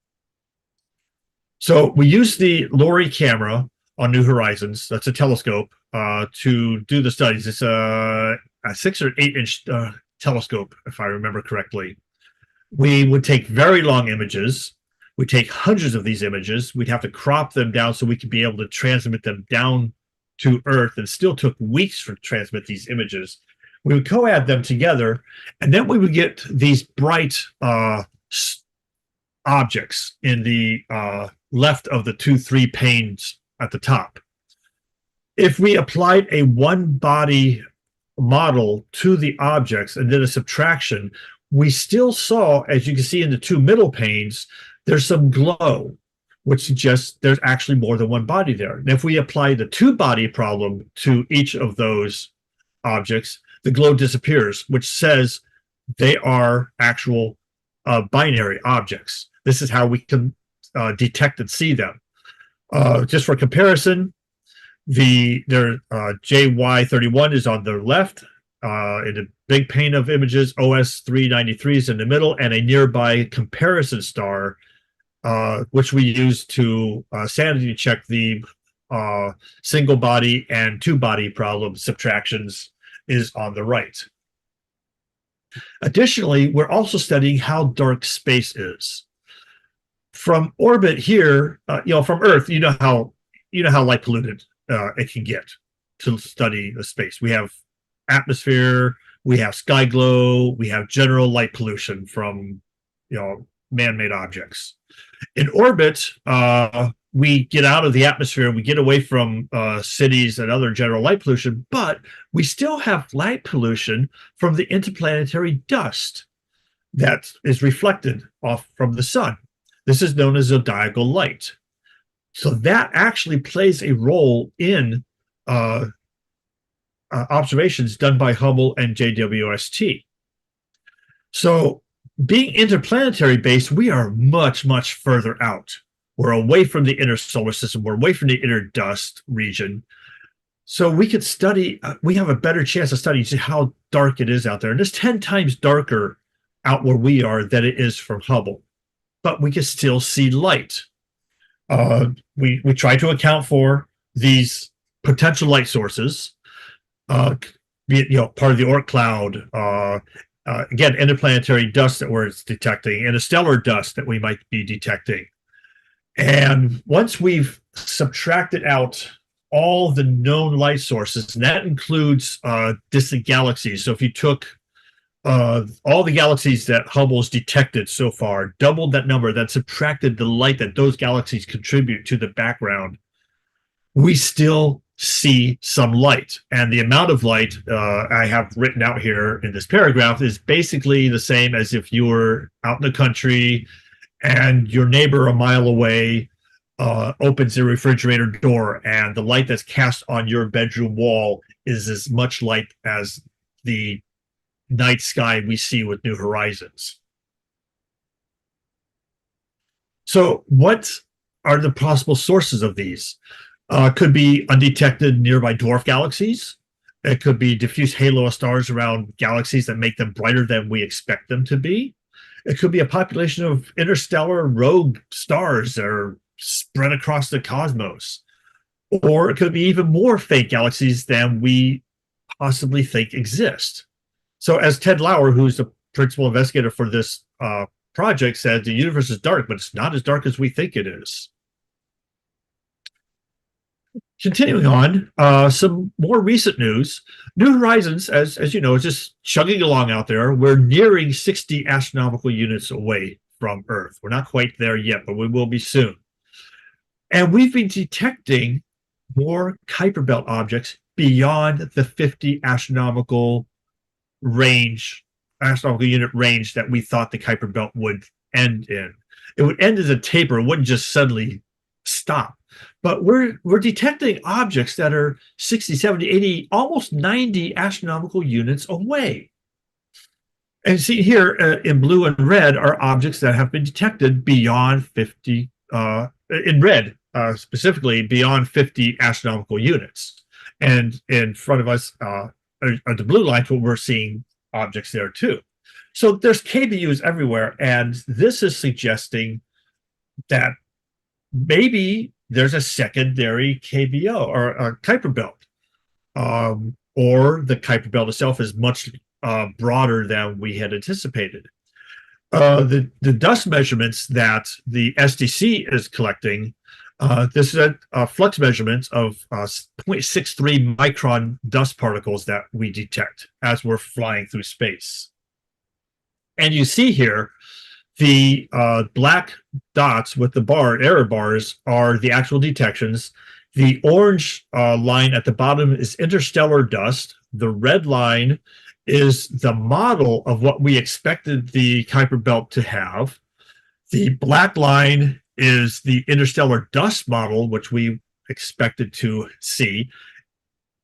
So we use the LORRI camera on New Horizons. That's a telescope. to do the studies. It's a 6 or 8 inch telescope, if I remember correctly. We would take very long images. We'd take hundreds of these images. We'd have to crop them down so we could be able to transmit them down to Earth. And it still took weeks to transmit these images. We would co-add them together, and then we would get these bright objects in the left of the 2-3 panes at the top. If we applied a one-body model to the objects and did a subtraction, we still saw, as you can see in the 2 middle panes, there's some glow, which suggests there's actually more than one body there. And if we apply the 2-body problem to each of those objects, the glow disappears, which says they are actual binary objects. This is how we can detect and see them. Just for comparison, their JY31 is on the left in a big pane of images. OS 393 is in the middle, and a nearby comparison star, which we use to sanity check the single body and 2-body problem subtractions, is on the right. Additionally, we're also studying how dark space is. From orbit here, from Earth, you know how light polluted it can get to study the space. We have atmosphere, we have sky glow, we have general light pollution from man-made objects. In orbit, we get out of the atmosphere, we get away from cities and other general light pollution, but we still have light pollution from the interplanetary dust that is reflected off from the sun. This is known as zodiacal light. So that actually plays a role in observations done by Hubble and JWST. So being interplanetary based, we are much, much further out. We're away from the inner solar system. We're away from the inner dust region. So we could study, we have a better chance of studying how dark it is out there. And it's 10 times darker out where we are than it is from Hubble. But we can still see light. We try to account for these potential light sources, be it part of the Oort cloud, again, interplanetary dust that we're detecting, and a stellar dust that we might be detecting. And once we've subtracted out all the known light sources, and that includes distant galaxies. So if you took all the galaxies that Hubble's detected so far, doubled that number, then subtracted the light that those galaxies contribute to the background, we still see some light. And the amount of light I have written out here in this paragraph is basically the same as if you were out in the country and your neighbor a mile away opens the refrigerator door, and the light that's cast on your bedroom wall is as much light as the night sky we see with New Horizons. So what are the possible sources of these? Could be undetected nearby dwarf galaxies. It could be diffuse halo of stars around galaxies that make them brighter than we expect them to be. It could be a population of interstellar rogue stars that are spread across the cosmos. Or it could be even more faint galaxies than we possibly think exist. So as Ted Lauer, who's the principal investigator for this project, said, the universe is dark, but it's not as dark as we think it is. Continuing on, some more recent news. New Horizons, as you know, is just chugging along out there. We're nearing 60 astronomical units away from Earth. We're not quite there yet, but we will be soon. And we've been detecting more Kuiper Belt objects beyond the 50 astronomical unit range that we thought the Kuiper Belt would end in. It would end as a taper. It wouldn't just suddenly stop. But we're detecting objects that are 60, 70, 80, almost 90 astronomical units away. And see here in blue and red are objects that have been detected beyond 50, in red specifically, beyond 50 astronomical units. And in front of us are the blue lines where we're seeing objects there too. So there's KBUs everywhere, and this is suggesting that maybe there's a secondary KBO or a Kuiper Belt. or the Kuiper belt itself is much broader than we had anticipated. The dust measurements that the SDC is collecting, this is a flux measurement of 0.63 micron dust particles that we detect as we're flying through space. And you see here, the black dots with the error bars are the actual detections. The orange line at the bottom is interstellar dust. The red line is the model of what we expected the Kuiper belt to have. The black line is the interstellar dust model, which we expected to see.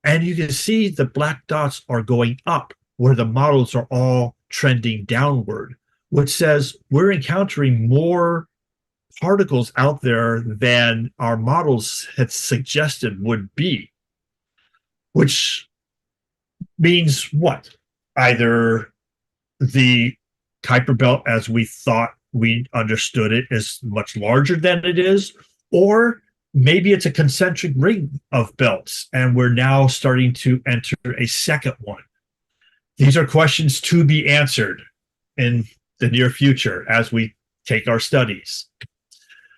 And you can see the black dots are going up where the models are all trending downward, which says we're encountering more particles out there than our models had suggested would be, which means what? Either the Kuiper belt, as we thought we understood it, is much larger than it is, or maybe it's a concentric ring of belts, and we're now starting to enter a second one. These are questions to be answered in the near future as we take our studies.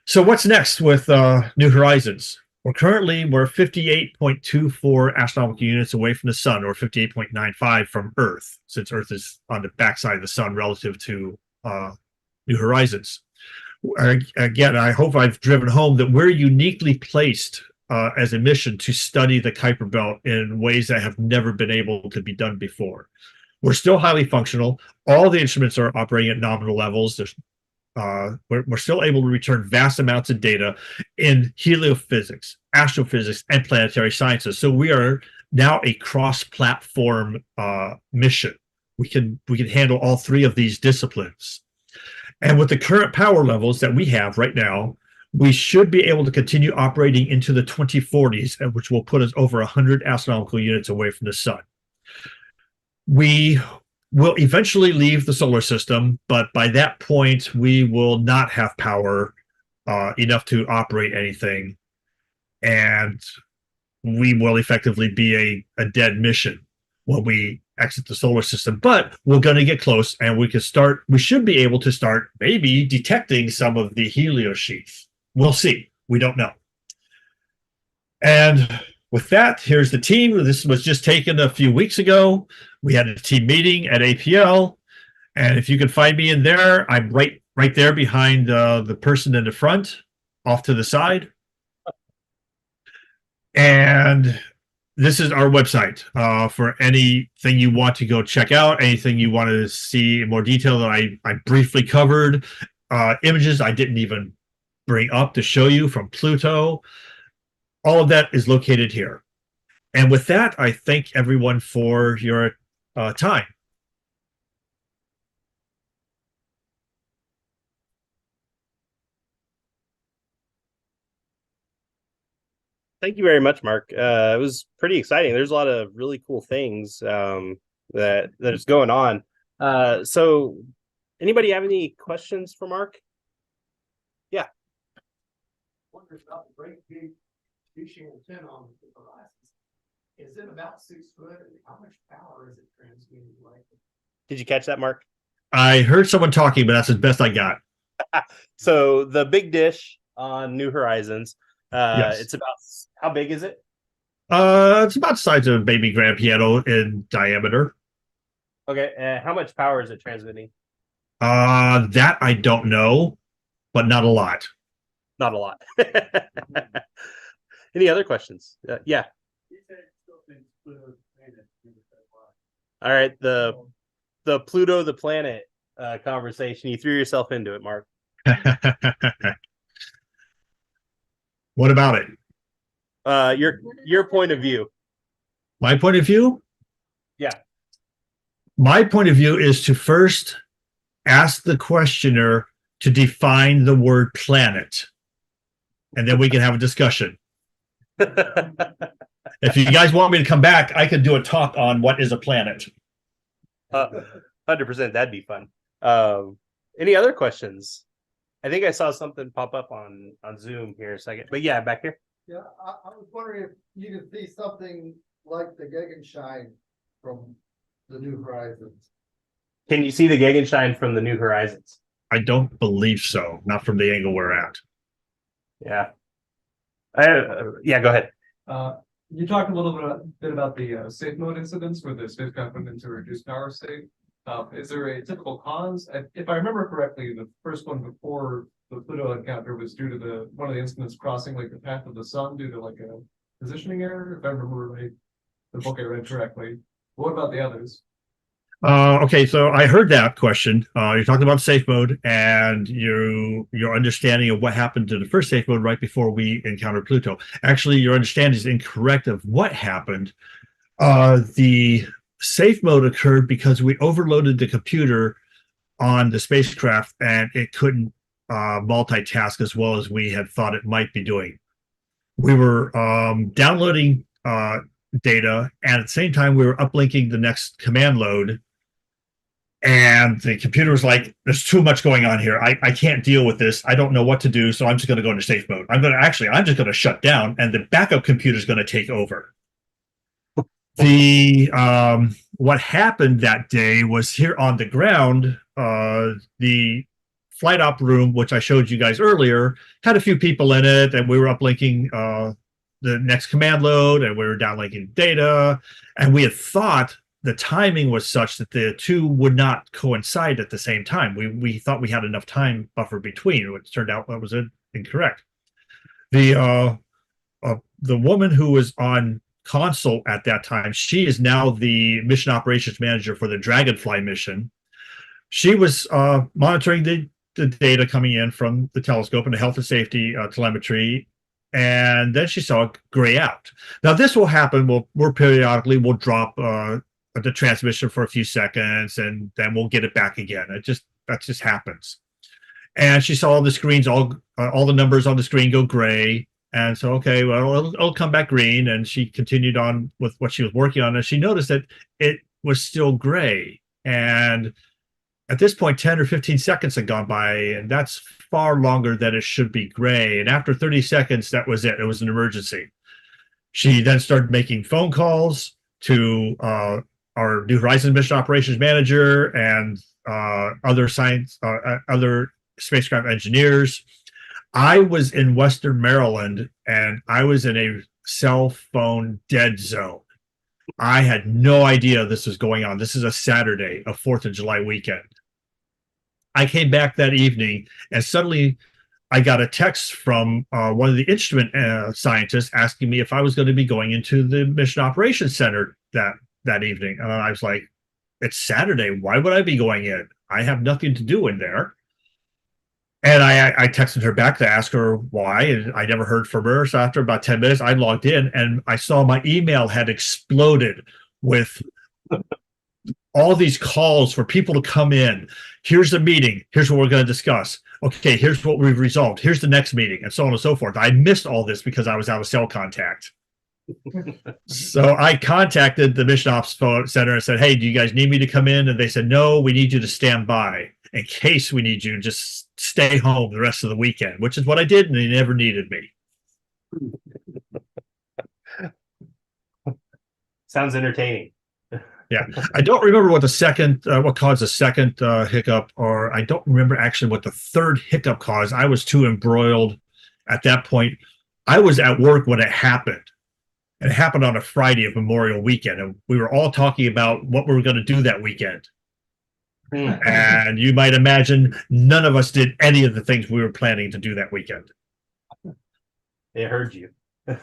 So what's next with New Horizons? We're 58.24 astronomical units away from the sun, or 58.95 from Earth, since Earth is on the backside of the sun relative to New Horizons. Again, I hope I've driven home that we're uniquely placed as a mission to study the Kuiper belt in ways that have never been able to be done before. We're still highly functional. All the instruments are operating at nominal levels. We're still able to return vast amounts of data in heliophysics, astrophysics, and planetary sciences. So we are now a cross-platform mission. We can handle all three of these disciplines. And with the current power levels that we have right now, we should be able to continue operating into the 2040s, which will put us over 100 astronomical units away from the sun. We will eventually leave the solar system, but by that point, we will not have power enough to operate anything, and we will effectively be a dead mission when we exit the solar system. But we're going to get close, and we should be able to start maybe detecting some of the heliosheath. We'll see. We don't know. And with that, here's the team. This was just taken a few weeks ago. We had a team meeting at APL, and if you can find me in there, I'm right there behind the person in the front, off to the side. And this is our website for anything you want to go check out, anything you want to see in more detail that I briefly covered. Images I didn't even bring up to show you from Pluto. All of that is located here. And with that, I thank everyone for your time. Thank you very much, Mark. It was pretty exciting. There's a lot of really cool things that is going on. So anybody have any questions for Mark? Yeah. Wonder about the great big fishing antenna on the horizon. Is it about 6 foot? And how much power is it transmitting? Like, Did you catch that, Mark? I heard someone talking, but that's the best I got. So the big dish on New Horizons, Yes. It's about, how big is it? It's about the size of a baby grand piano in diameter. Okay, how much power is it transmitting? That I don't know, but not a lot. Not a lot. Any other questions? Yeah. All right, the Pluto the planet conversation. You threw yourself into it, Mark. What about it? Your point of view. My point of view? Yeah. My point of view is to first ask the questioner to define the word planet, and then we can have a discussion. If you guys want me to come back, I could do a talk on what is a planet. 100%, that'd be fun. Any other questions? I think I saw something pop up on Zoom here a second, but yeah, back here. Yeah, I was wondering if you could see something like the Gegenschein from the New Horizons? Can you see the Gegenschein from the New Horizons? I don't believe so. Not from the angle we're at. Yeah. Yeah, go ahead. You talked a little bit about the safe mode incidents where the spacecraft went into a reduced power state. Is there a typical cause? If I remember correctly, the first one before the Pluto encounter was due to one of the instruments crossing like the path of the sun due to like a positioning error. If I remember right, the book I read correctly. What about the others? Okay, so I heard that question. You're talking about safe mode and your understanding of what happened to the first safe mode right before we encountered Pluto. Actually, your understanding is incorrect of what happened. The safe mode occurred because we overloaded the computer on the spacecraft and it couldn't multitask as well as we had thought it might be doing. We were downloading data, and at the same time, we were uplinking the next command load. And the computer was like, there's too much going on here. I can't deal with this. I don't know what to do. So I'm just going to go into safe mode. I'm just going to shut down and the backup computer is going to take over. What happened that day was here on the ground, the flight op room, which I showed you guys earlier, had a few people in it, and we were uplinking the next command load, and we were downlinking data, and we had thought the timing was such that the two would not coincide at the same time. We thought we had enough time buffer between, which turned out that was incorrect. The woman who was on console at that time, she is now the mission operations manager for the Dragonfly mission. She was monitoring the data coming in from the telescope and the health and safety telemetry, and then she saw it gray out. Now this will happen. We'll periodically we'll drop the transmission for a few seconds, and then we'll get it back again. That just happens. And she saw the screens, all the numbers on the screen go gray. And so, okay, well, it'll come back green. And she continued on with what she was working on, and she noticed that it was still gray. And at this point, 10 or 15 seconds had gone by, and that's far longer than it should be gray. And after 30 seconds, that was it. It was an emergency. She then started making phone calls to our New Horizons mission operations manager and other spacecraft engineers. I was in Western Maryland, and I was in a cell phone dead zone. I had no idea this was going on. This is a Saturday, a 4th of July weekend. I came back that evening, and suddenly I got a text from one of the instrument scientists asking me if I was going to be going into the Mission Operations Center that evening. And I was like, it's Saturday. Why would I be going in? I have nothing to do in there. And I texted her back to ask her why, and I never heard from her. So after about 10 minutes, I logged in, and I saw my email had exploded with all these calls for people to come in. Here's the meeting. Here's what we're going to discuss. Okay, here's what we've resolved. Here's the next meeting, and so on and so forth. I missed all this because I was out of cell contact. So I contacted the Mission Ops Center and said, hey, do you guys need me to come in? And they said, no, we need you to stand by. In case we need you, just stay home the rest of the weekend, which is what I did, and they never needed me. Sounds entertaining. Yeah, I don't remember what what caused the second hiccup, or I don't remember actually what the third hiccup caused. I was too embroiled at that point. I was at work when it happened. And it happened on a Friday of Memorial Weekend, and we were all talking about what we were going to do that weekend. And you might imagine none of us did any of the things we were planning to do that weekend. They heard you. I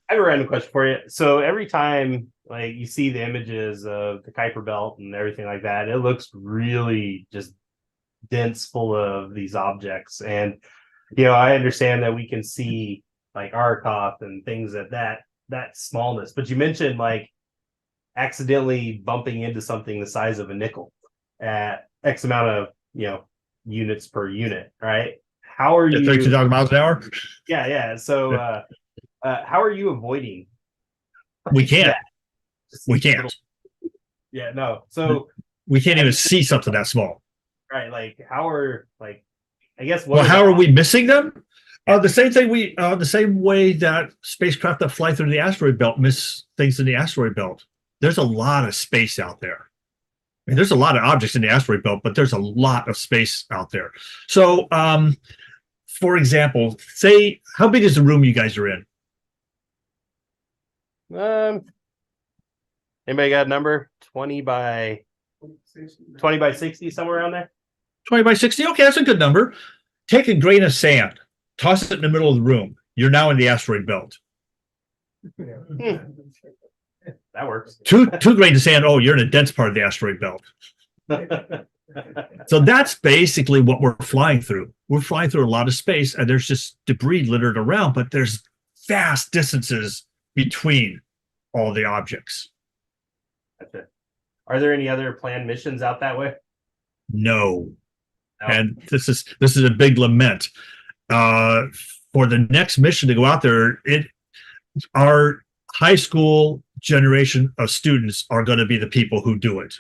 have a random question for you. So every time like you see the images of the Kuiper Belt and everything like that, it looks really just dense, full of these objects. And I understand that we can see like Arkoth and things at that smallness. But you mentioned like accidentally bumping into something the size of a nickel at X amount of units per unit, right? How are you 32,000 miles an hour? Yeah. So how are you avoiding? We can't. We can't. Yeah, no. So we can't even see something that small. Right. Like how are like I guess how are we missing them? The same way that spacecraft that fly through the asteroid belt miss things in the asteroid belt. There's a lot of space out there. I mean, there's a lot of objects in the asteroid belt, but there's a lot of space out there. So, for example, say, how big is the room you guys are in? Anybody got a number? 20 by 60, somewhere around there? 20 by 60? Okay, that's a good number. Take a grain of sand, toss it in the middle of the room. You're now in the asteroid belt. That works. Two grains of sand, oh, you're in a dense part of the asteroid belt. So that's basically what we're flying through. We're flying through a lot of space, and there's just debris littered around, but there's vast distances between all the objects. Gotcha. Are there any other planned missions out that way? No. No. And this is a big lament. For the next mission to go out there, our high school generation of students are going to be the people who do it.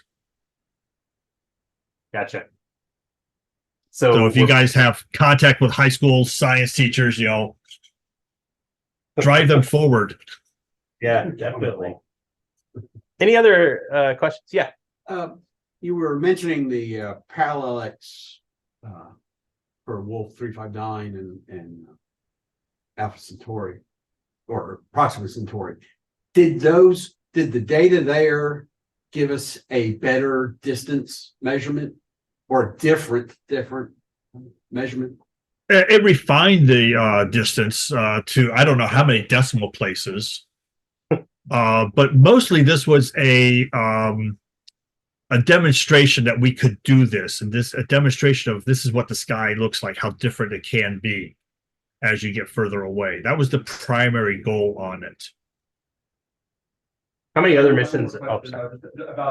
Gotcha. So if you guys have contact with high school science teachers, drive them forward. Yeah, definitely. Any other questions? Yeah. You were mentioning the parallax for Wolf 359 and Alpha Centauri or Proxima Centauri. Did the data there give us a better distance measurement or different measurement? It refined the distance to I don't know how many decimal places, but mostly this was a demonstration that we could do this, and a demonstration of this is what the sky looks like, how different it can be as you get further away. That was the primary goal on it. How many other missions? About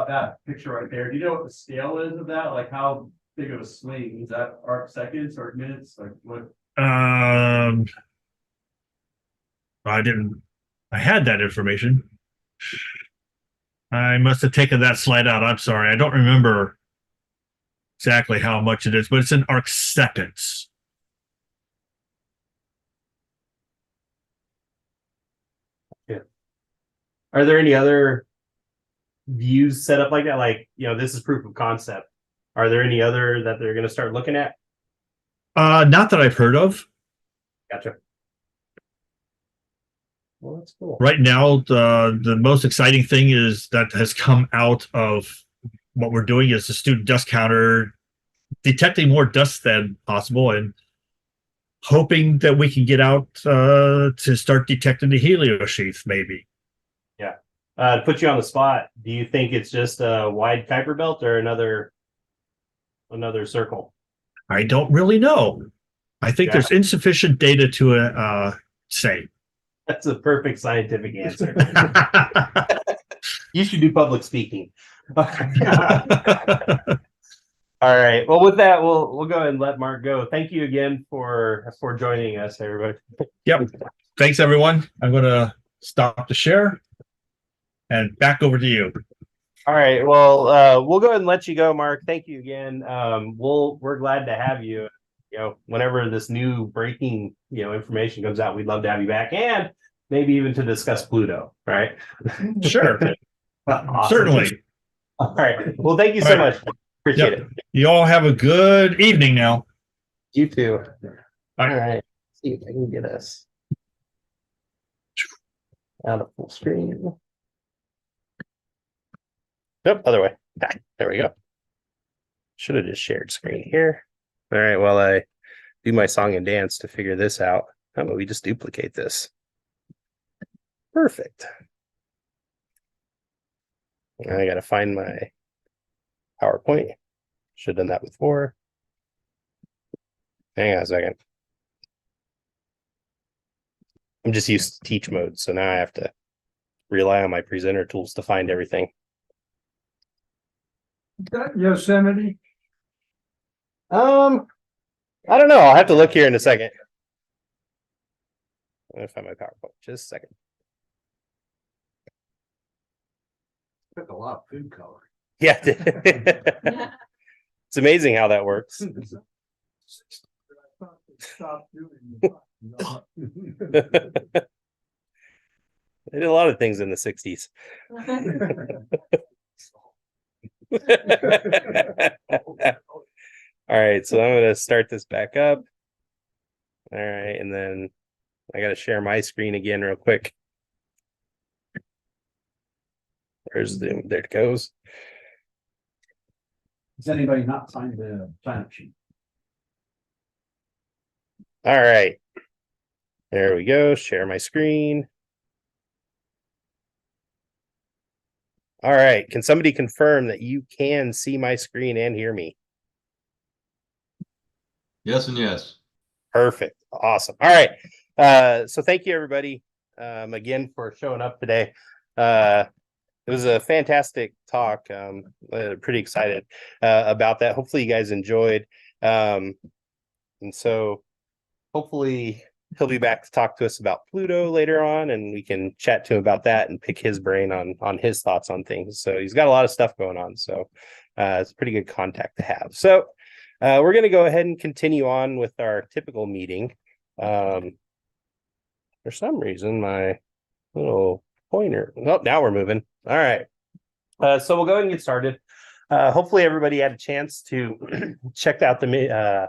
that picture right there. Do you know what the scale is of that? Like how big of a swing? Is that arc seconds or minutes? Like what? I had that information. I must have taken that slide out. I'm sorry. I don't remember exactly how much it is, but it's in arc seconds. Yeah. Are there any other views set up like that? Like, this is proof of concept. Are there any other that they're going to start looking at? Not that I've heard of. Gotcha. Well, that's cool. Right now, the most exciting thing is that has come out of what we're doing is the student dust counter, detecting more dust than possible and hoping that we can get out to start detecting the heliosheath, maybe. Yeah. To put you on the spot, do you think it's just a wide Kuiper belt or another circle? I don't really know. I think there's insufficient data to say. That's a perfect scientific answer. You should do public speaking. All right. Well, with that, we'll go ahead and let Mark go. Thank you again for joining us, everybody. Yep. Thanks, everyone. I'm going to stop the share and back over to you. All right. Well, we'll go ahead and let you go, Mark. Thank you again. We're glad to have you. Whenever this new breaking, information comes out, we'd love to have you back and maybe even to discuss Pluto, right? Sure. Awesome. Certainly. All right. Well, thank you so much. Appreciate it. You all have a good evening now. You too. All right. Let's see if I can get us out of full screen. Nope, other way. There we go. Should have just shared screen here. All right, while I do my song and dance to figure this out, how about we just duplicate this? Perfect. I got to find my PowerPoint. Should have done that before. Hang on a second. I'm just used to teach mode, so now I have to rely on my presenter tools to find everything. Is that Yosemite? I don't know. I'll have to look here in a second. I'm gonna find my PowerPoint. Just a second. Took a lot of food coloring. Yeah. It's amazing how that works. Stop doing They did a lot of things in the 60s. All right, so I'm going to start this back up. All right, and then I got to share my screen again real quick. There it goes. Has anybody not signed the sign-up sheet? All right. There we go. Share my screen. All right. Can somebody confirm that you can see my screen and hear me? Yes and yes. Perfect. Awesome. All right. So thank you everybody again for showing up today. It was a fantastic talk. Pretty excited about that. Hopefully you guys enjoyed. And so hopefully he'll be back to talk to us about Pluto later on, and we can chat to him about that and pick his brain on his thoughts on things. So he's got a lot of stuff going on. So it's a pretty good contact to have. So we're going to go ahead and continue on with our typical meeting. For some reason, my little pointer. Oh, now we're moving. All right. So we'll go ahead and get started. Hopefully everybody had a chance to check out the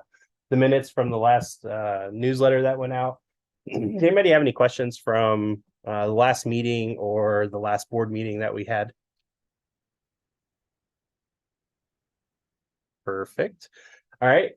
minutes from the last newsletter that went out. Does anybody have any questions from the last meeting or the last board meeting that we had? Perfect. All right.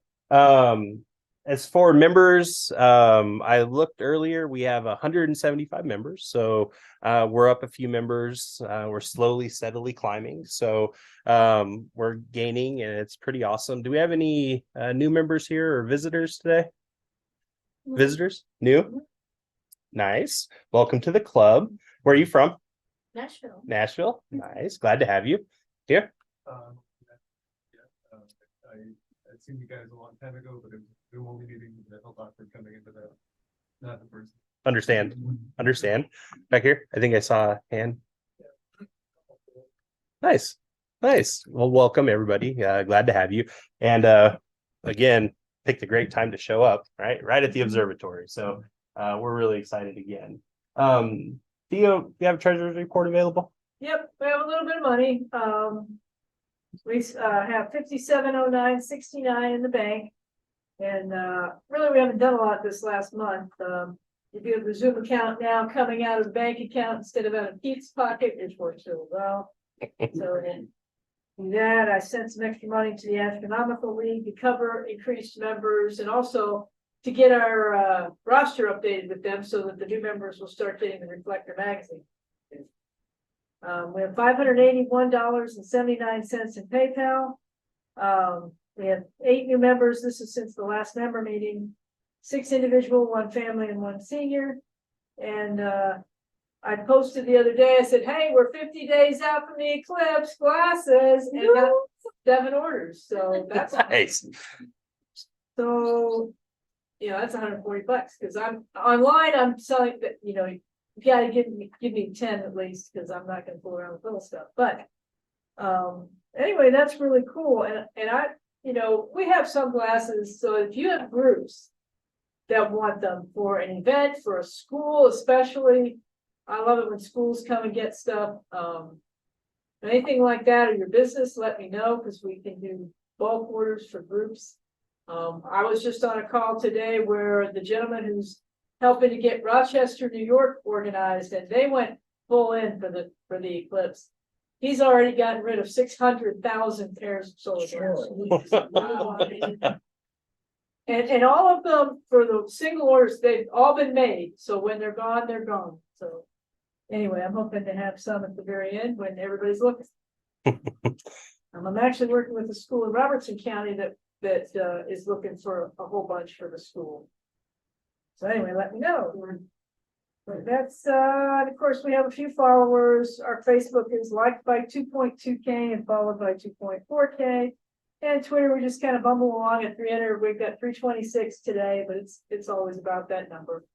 As for members, I looked earlier, we have 175 members. So we're up a few members. We're slowly, steadily climbing. So we're gaining and it's pretty awesome. Do we have any new members here or visitors today? Visitors? New? Nice. Welcome to the club. Where are you from? Nashville. Nashville. Nice. Glad to have you here. I'd seen you guys a long time ago, but it was the only meeting that held awkward coming into that. Not the first. Understand. Back here. I think I saw a hand. Nice. Well, welcome everybody. Glad to have you. And again, picked a great time to show up, right at the observatory. So we're really excited again. Theo, do you have a treasurer's report available? Yep, we have a little bit of money. We have 5709.69 in the bank. And really we haven't done a lot this last month. You do have the Zoom account now coming out of the bank account instead of out of Pete's pocket, which works really well. So then that I sent some extra money to the Astronomical League to cover increased members and also to get our roster updated with them so that the new members will start getting the Reflector magazine. We have $581.79 in PayPal. We have 8 new members. This is since the last member meeting. 6 individual, 1 family, and 1 senior. And I posted the other day. I said, "Hey, we're 50 days out from the eclipse. Glasses," and got 7 orders. So that's Nice. So that's $140 because I'm online. I'm selling that. You gotta give me 10 at least because I'm not gonna fool around with little stuff. But anyway, that's really cool. And I we have sunglasses. So if you have groups that want them for an event, for a school, especially, I love it when schools come and get stuff. Anything like that or your business, let me know because we can do bulk orders for groups. I was just on a call today where the gentleman who's helping to get Rochester, New York organized, and they went full in for the eclipse. He's already gotten rid of 600,000 pairs of solar glasses. And all of them for the single orders, they've all been made. So when they're gone, they're gone. So anyway, I'm hoping to have some at the very end when everybody's looking. I'm actually working with a school in Robertson County that is looking for a whole bunch for the school. So anyway, let me know. But that's of course we have a few followers. Our Facebook is liked by 2.2K and followed by 2.4K. And Twitter, we just kind of bumble along at 300. We've got 326 today, but it's always about that number.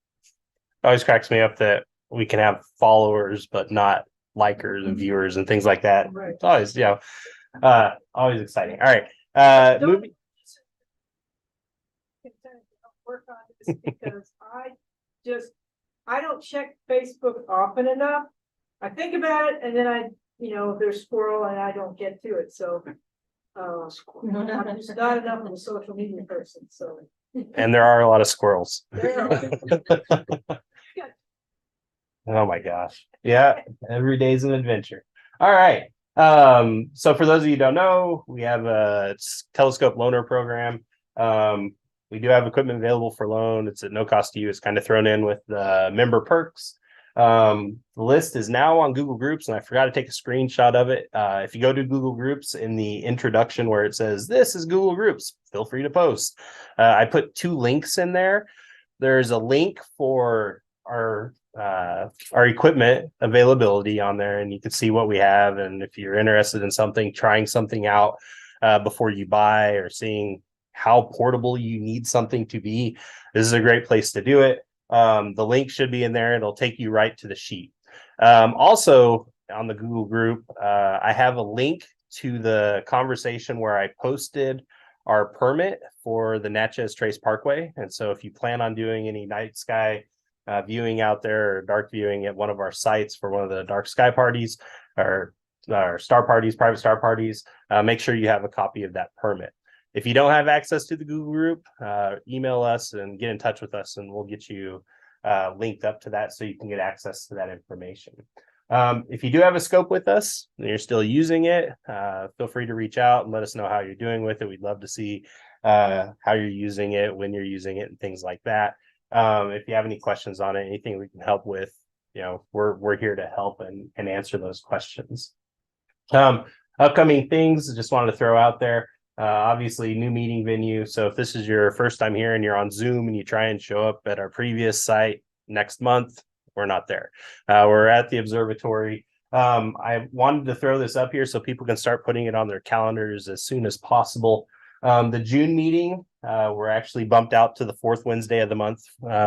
It always cracks me up that we can have followers but not likers and viewers and things like that. Right. It's always always exciting. All right. Moving. Work on this because I don't check Facebook often enough. I think about it and then there's squirrel and I don't get to it, so. I'm just not enough of a social media person, so. And there are a lot of squirrels. There. Oh my gosh. Yeah, every day's an adventure. All right. So for those of you who don't know, we have a telescope loaner program. We do have equipment available for loan. It's at no cost to you. It's kind of thrown in with the member perks. The list is now on Google Groups, and I forgot to take a screenshot of it. If you go to Google Groups in the introduction where it says, "This is Google Groups," feel free to post. I put 2 links in there. There's a link for our equipment availability on there, and you can see what we have. And if you're interested in something, trying something out before you buy, or seeing how portable you need something to be, this is a great place to do it. The link should be in there. It'll take you right to the sheet. Also on the Google group, I have a link to the conversation where I posted our permit for the Natchez Trace Parkway. And so if you plan on doing any night sky viewing out there, or dark viewing at one of our sites for one of the dark sky parties or star parties, private star parties, make sure you have a copy of that permit. If you don't have access to the Google group, email us and get in touch with us, and we'll get you linked up to that so you can get access to that information. If you do have a scope with us and you're still using it, feel free to reach out and let us know how you're doing with it. We'd love to see how you're using it, when you're using it, and things like that. If you have any questions on it, anything we can help with, we're here to help and answer those questions. Upcoming things, I just wanted to throw out there. Obviously, new meeting venue. So if this is your first time here and you're on Zoom and you try and show up at our previous site next month, we're not there. We're at the observatory. I wanted to throw this up here so people can start putting it on their calendars as soon as possible. The June meeting, we're actually bumped out to the 4th Wednesday of the month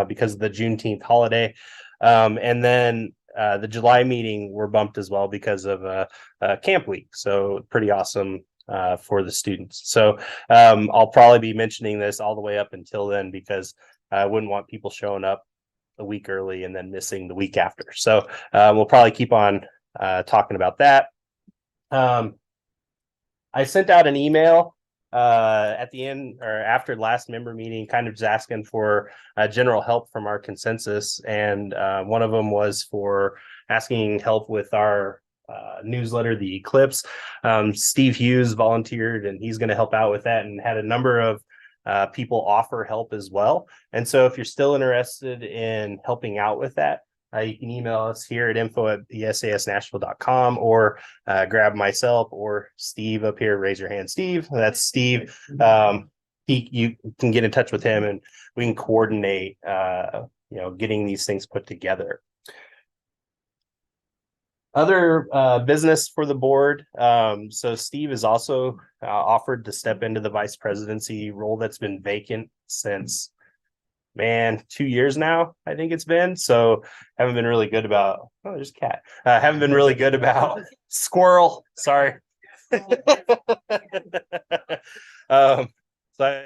because of the Juneteenth holiday. And then the July meeting, we're bumped as well because of camp week. So pretty awesome for the students. So I'll probably be mentioning this all the way up until then, because I wouldn't want people showing up a week early and then missing the week after. So we'll probably keep on talking about that. I sent out an email at the end or after last member meeting, kind of just asking for general help from our consensus. And one of them was for asking help with our newsletter, the Eclipse. Steve Hughes volunteered, and he's going to help out with that, and had a number of people offer help as well. And so if you're still interested in helping out with that, you can email us here at info@bsasnashville.com, or grab myself or Steve up here. Raise your hand, Steve. That's Steve. You can get in touch with him, and we can coordinate getting these things put together. Other business for the board. So Steve is also offered to step into the vice presidency role that's been vacant since, 2 years now, I think it's been. So haven't been really good about, oh, there's a cat. Haven't been really good about squirrel. Sorry. So I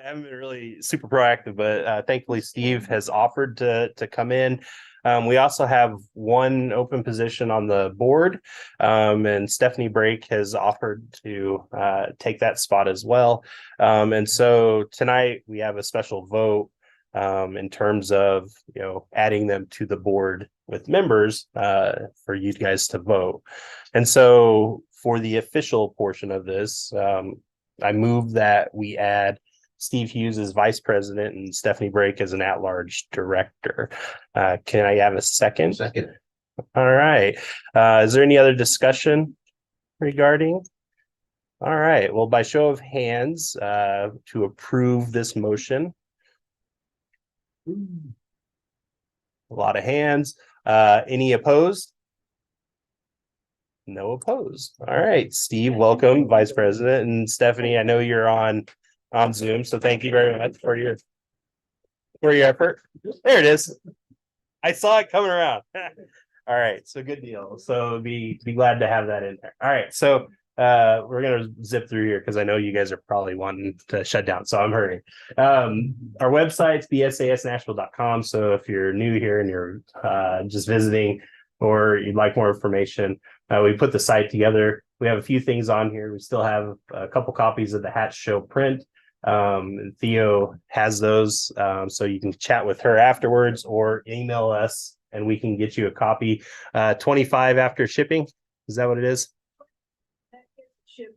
haven't been really super proactive, but thankfully Steve has offered to come in. We also have one open position on the board, and Stephanie Brake has offered to take that spot as well. And so tonight we have a special vote in terms of adding them to the board with members for you guys to vote. And so for the official portion of this, I move that we add Steve Hughes as vice president and Stephanie Brake as an at-large director. Can I have a second? Second. All right. Is there any other discussion regarding? All right. Well, by show of hands, to approve this motion. A lot of hands. Any opposed? No opposed. All right. Steve, welcome, vice president. And Stephanie, I know you're on Zoom, so thank you very much for your effort. There it is. I saw it coming around. All right, so good deal. So be glad to have that in there. All right, so we're gonna zip through here because I know you guys are probably wanting to shut down, so I'm hurrying. Our website's bsasnashville.com. So if you're new here and you're just visiting or you'd like more information, we put the site together. We have a few things on here. We still have a couple copies of the Hatch Show print. And Theo has those, so you can chat with her afterwards or email us and we can get you a copy. 25 after shipping. Is that what it is? Ship,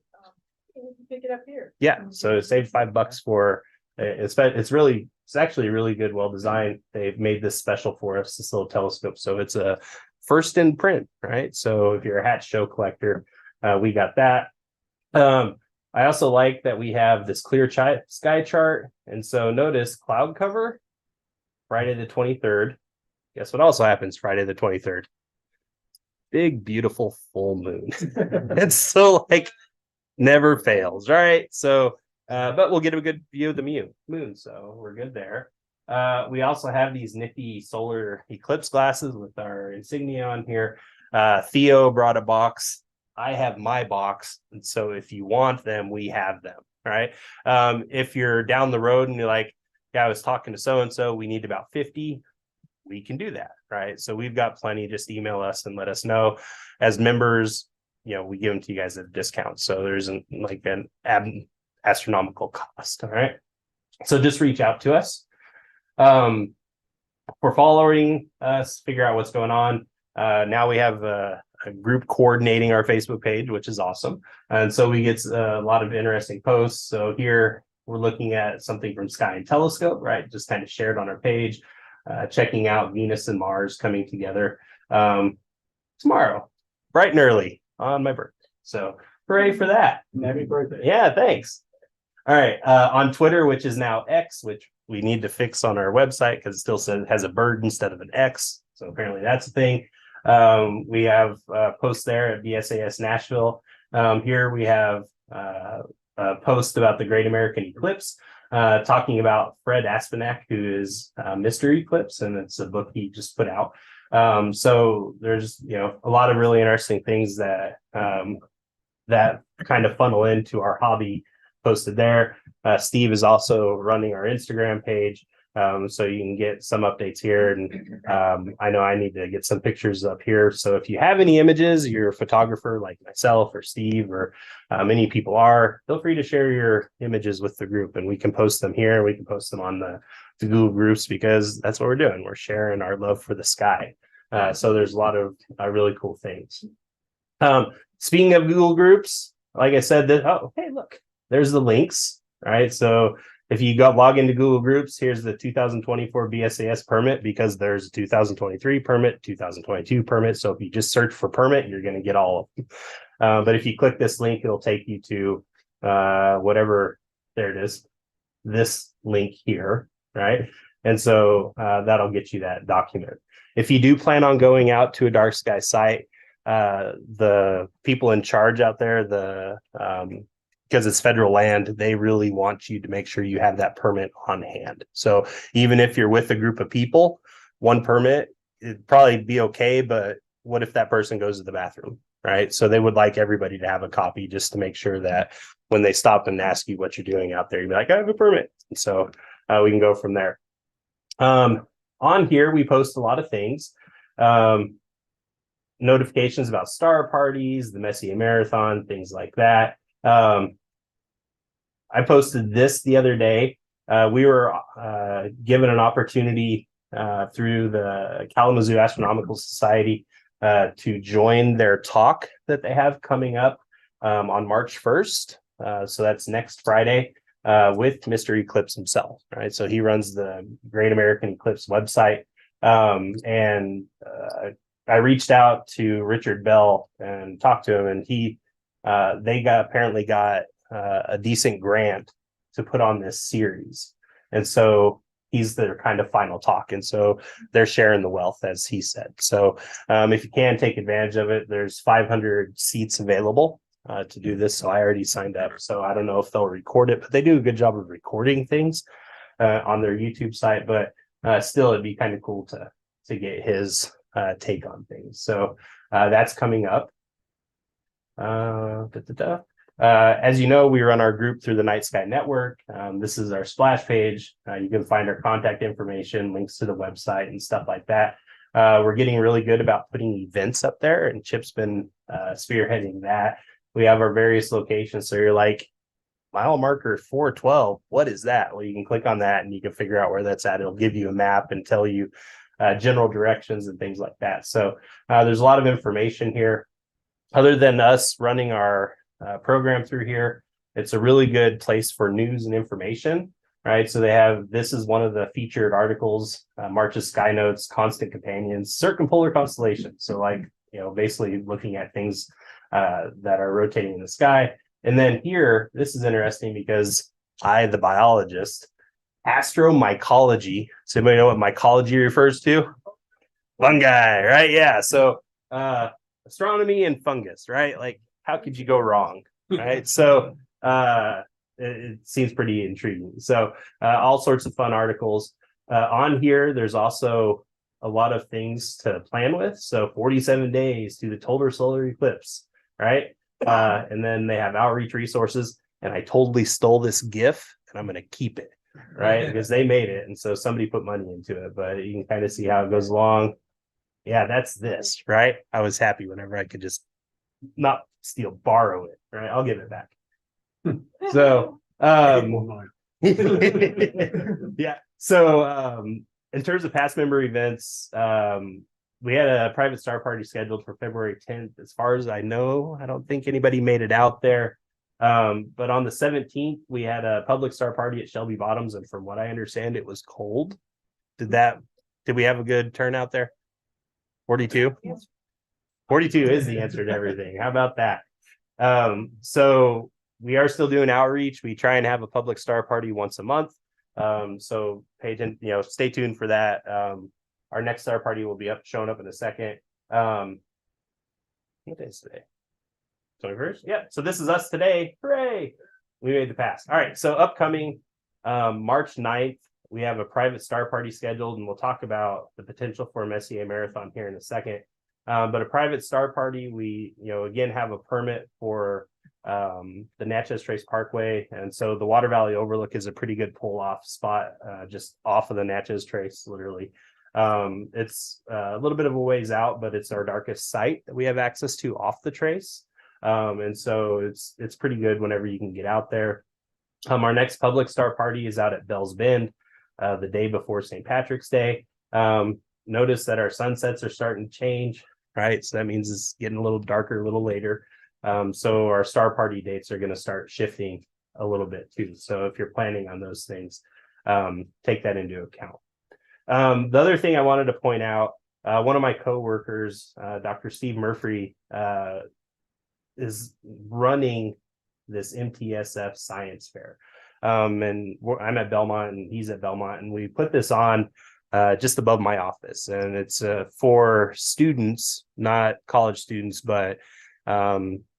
you can pick it up here. Yeah, so save $5 for it's actually really good, well designed. They've made this special for us, this little telescope, so it's a first in print, right? So if you're a Hatch Show collector, we got that. I also like that we have this clear sky chart, and so notice cloud cover Friday the 23rd. Guess what also happens Friday the 23rd? Big beautiful full moon. It's so like never fails, right? So but we'll get a good view of the moon, so we're good there. We also have these nifty solar eclipse glasses with our insignia on here. Theo brought a box. I have my box, and so if you want them, we have them, right? If you're down the road and you're like, yeah, I was talking to so and so, we need about 50, we can do that, right? So we've got plenty. Just email us and let us know. As members, we give them to you guys at a discount, so there isn't like an astronomical cost. All right, so just reach out to us. For following us, figure out what's going on. Now we have a group coordinating our Facebook page, which is awesome, and so we get a lot of interesting posts. So here we're looking at something from Sky and Telescope, right? Just kind of shared on our page, checking out Venus and Mars coming together tomorrow, bright and early on my birthday. So hooray for that. Happy birthday. Yeah, thanks. All right. On Twitter, which is now X, which we need to fix on our website because it still has a bird instead of an X. So apparently that's a thing. We have posts there at BSAS Nashville. Here we have a post about the Great American Eclipse, talking about Fred Aspanak, who is Mr. Eclipse, and it's a book he just put out. So there's a lot of really interesting things that that kind of funnel into our hobby posted there. Steve is also running our Instagram page, so you can get some updates here. And I know I need to get some pictures up here. So if you have any images, you're a photographer like myself or Steve or many people are, feel free to share your images with the group, and we can post them here. We can post them on the Google groups because that's what we're doing. We're sharing our love for the sky. So there's a lot of really cool things. Speaking of Google groups, like I said, hey, look, there's the links, right? So if you log into Google Groups, here's the 2024 BSAS permit, because there's a 2023 permit, 2022 permit. So if you just search for permit, you're going to get all of them. But if you click this link, it'll take you to whatever, there it is, this link here, right? And so that'll get you that document. If you do plan on going out to a dark sky site, the people in charge out there, because it's federal land, they really want you to make sure you have that permit on hand. So even if you're with a group of people, one permit, it'd probably be okay, but what if that person goes to the bathroom, right? So they would like everybody to have a copy just to make sure that when they stop and ask you what you're doing out there, you'd be like, I have a permit. And so we can go from there. On here, we post a lot of things. Notifications about star parties, the Messier Marathon, things like that. I posted this the other day. We were given an opportunity through the Kalamazoo Astronomical Society to join their talk that they have coming up on March 1st. So that's next Friday with Mr. Eclipse himself, right? So he runs the Great American Eclipse website. And I reached out to Richard Bell and talked to him, and they apparently got a decent grant to put on this series. And so he's their kind of final talk. And so they're sharing the wealth, as he said. So if you can take advantage of it, there's 500 seats available to do this. So I already signed up. So I don't know if they'll record it, but they do a good job of recording things on their YouTube site. But still, it'd be kind of cool to get his take on things. So that's coming up. As you know, we run our group through the Night Sky Network. This is our splash page. You can find our contact information, links to the website, and stuff like that. We're getting really good about putting events up there, and Chip's been spearheading that. We have our various locations. So you're like, mile marker 412, what is that? Well, you can click on that and you can figure out where that's at. It'll give you a map and tell you general directions and things like that. So there's a lot of information here. Other than us running our program through here, it's a really good place for news and information, right? So they have, this is one of the featured articles, March's Sky Notes, Constant Companions, Circumpolar Constellations. So like, basically looking at things that are rotating in the sky. And then here, this is interesting because I, the biologist, astromycology. So anybody know what mycology refers to? Fungi, right? Yeah. So astronomy and fungus, right? Like, how could you go wrong? Right. So it seems pretty intriguing. So all sorts of fun articles. On here, there's also a lot of things to plan with. So 47 days to the total solar eclipse, right? And then they have outreach resources. And I totally stole this GIF and I'm going to keep it, right? Because they made it. And so somebody put money into it, but you can kind of see how it goes along. Yeah, that's this, right? I was happy whenever I could just not steal, borrow it, right? I'll give it back. So, yeah. So, in terms of past member events, we had a private star party scheduled for February 10th. As far as I know, I don't think anybody made it out there. But on the 17th, we had a public star party at Shelby Bottoms. And from what I understand, it was cold. Did we have a good turnout there? 42? 42 is the answer to everything. How about that? So we are still doing outreach. We try and have a public star party once a month. So pay attention, stay tuned for that. Our next star party will be showing up in a second. What is today? 21st? Yeah. So this is us today. Hooray! We made the pass. All right. So upcoming March 9th, we have a private star party scheduled, and we'll talk about the potential for a Messier Marathon here in a second. But a private star party, we, again, have a permit for the Natchez Trace Parkway. And so the Water Valley Overlook is a pretty good pull-off spot just off of the Natchez Trace, literally. It's a little bit of a ways out, but it's our darkest site that we have access to off the trace. And so it's pretty good whenever you can get out there. Our next public star party is out at Bell's Bend the day before St. Patrick's Day. Notice that our sunsets are starting to change, right? So that means it's getting a little darker a little later. So our star party dates are going to start shifting a little bit too. So if you're planning on those things, take that into account. The other thing I wanted to point out, one of my coworkers, Dr. Steve Murphy, is running this MTSF science fair. And I'm at Belmont and he's at Belmont, and we put this on just above my office, and it's for students, not college students, but